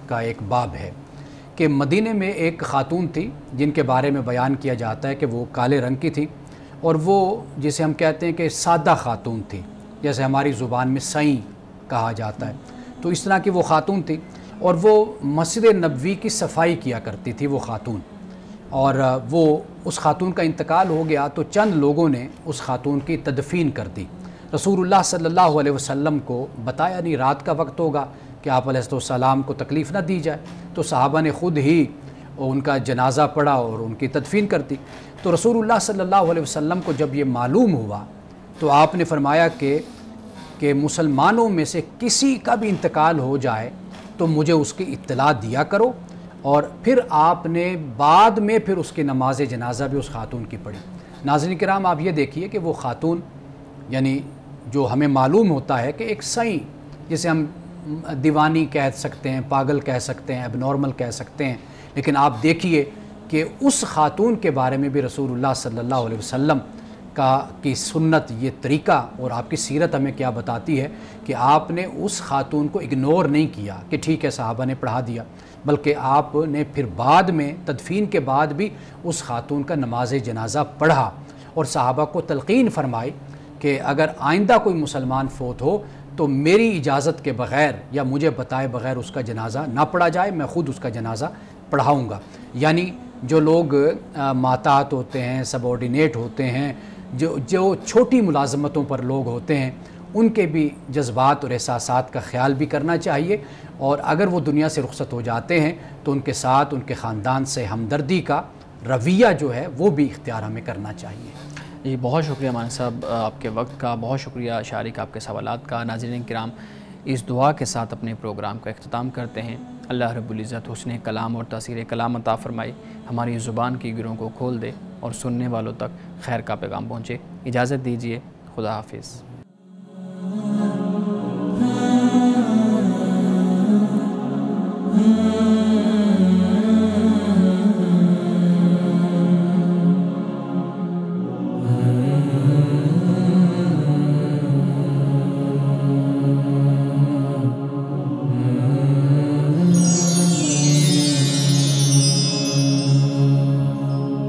کا ایک باب ہے کہ مدینے میں ایک خاتون تھی جن کے بارے میں بیان کیا جاتا ہے کہ وہ کالے رنگ کی تھی، اور وہ جسے ہم کہتے ہیں کہ سادہ خاتون تھی، جیسے ہماری زبان میں سائیں کہا جاتا ہے، تو اس طرح کی وہ خاتون تھی، اور وہ مسجد نبوی کی صفائی کیا کرتی تھی وہ خاتون، اور وہ اس خاتون کا انتقال ہو گیا تو چند لوگوں نے اس خاتون کی تدفین کر دی۔ رسول اللہ صلی اللہ علیہ وسلم کو بتایا نہیں، رات کا وقت ہوگا کہ آپ علیہ السلام کو تکلیف نہ دی جائے، تو صحابہ نے خود ہی ان کا جنازہ پڑھا اور ان کی تدفین کر دی۔ تو رسول اللہ صلی اللہ علیہ وسلم کو جب یہ معلوم ہوا تو آپ نے فرمایا کہ مسلمانوں میں سے کسی کا بھی انتقال ہو جائے تو مجھے اس کی اطلاع دیا کرو، اور پھر آپ نے بعد میں پھر اس کی نماز جنازہ بھی اس خاتون کی پڑھی۔ ناظرین کرام آپ یہ دیکھیے کہ وہ خاتون یعنی جو ہمیں معلوم ہوتا ہے کہ ایک سائیں، جسے ہم دیوانی کہہ سکتے ہیں، پاگل کہہ سکتے ہیں، اب نارمل کہہ سکتے ہیں، لیکن آپ دیکھیے کہ اس خاتون کے بارے میں بھی رسول اللہ صلی اللہ علیہ وسلم کی سنت، یہ طریقہ اور آپ کی سیرت ہمیں کیا بتاتی ہے کہ آپ نے اس خاتون کو اگنور نہیں کیا کہ ٹھیک ہے صحابہ نے پڑھا دیا، بلکہ آپ نے پھر بعد میں تدفین کے بعد بھی اس خاتون کا نماز جنازہ پڑھا، اور صحابہ کو تلقین فرمائی کہ اگر آئندہ کوئی مسلمان فوت ہو تو میری اجازت کے بغیر یا مجھے بتائے بغیر اس کا جنازہ نہ پڑھا جائے، میں خود اس کا جنازہ پڑھاؤں گا۔ یعنی جو لوگ ماتحت ہوتے ہیں، سبارڈینیٹ ہوتے ہیں، جو چھوٹی ملازمتوں پر لوگ ہوتے ہیں، ان کے بھی جذبات اور احساسات کا خیال بھی کرنا چاہیے، اور اگر وہ دنیا سے رخصت ہو جاتے ہیں تو ان کے ساتھ ان کے خاندان سے ہمدردی کا رویہ جو ہے وہ بھی اختیار ہمیں کرنا چاہیے۔ جی بہت شکریہ مانا صاحب آپ کے وقت کا، بہت شکریہ شارک آپ کے سوالات کا۔ ناظرین کرام اس دعا کے ساتھ اپنے پروگرام کا اختتام کرتے ہیں۔ اللہ رب العزت حسن کلام اور تاثیر کلام عطا فرمائے، ہماری زبان کی گروں کو کھول دے اور سننے والوں تک خیر کا پیغام پہنچے۔ اجازت دیجیے، خدا حافظ۔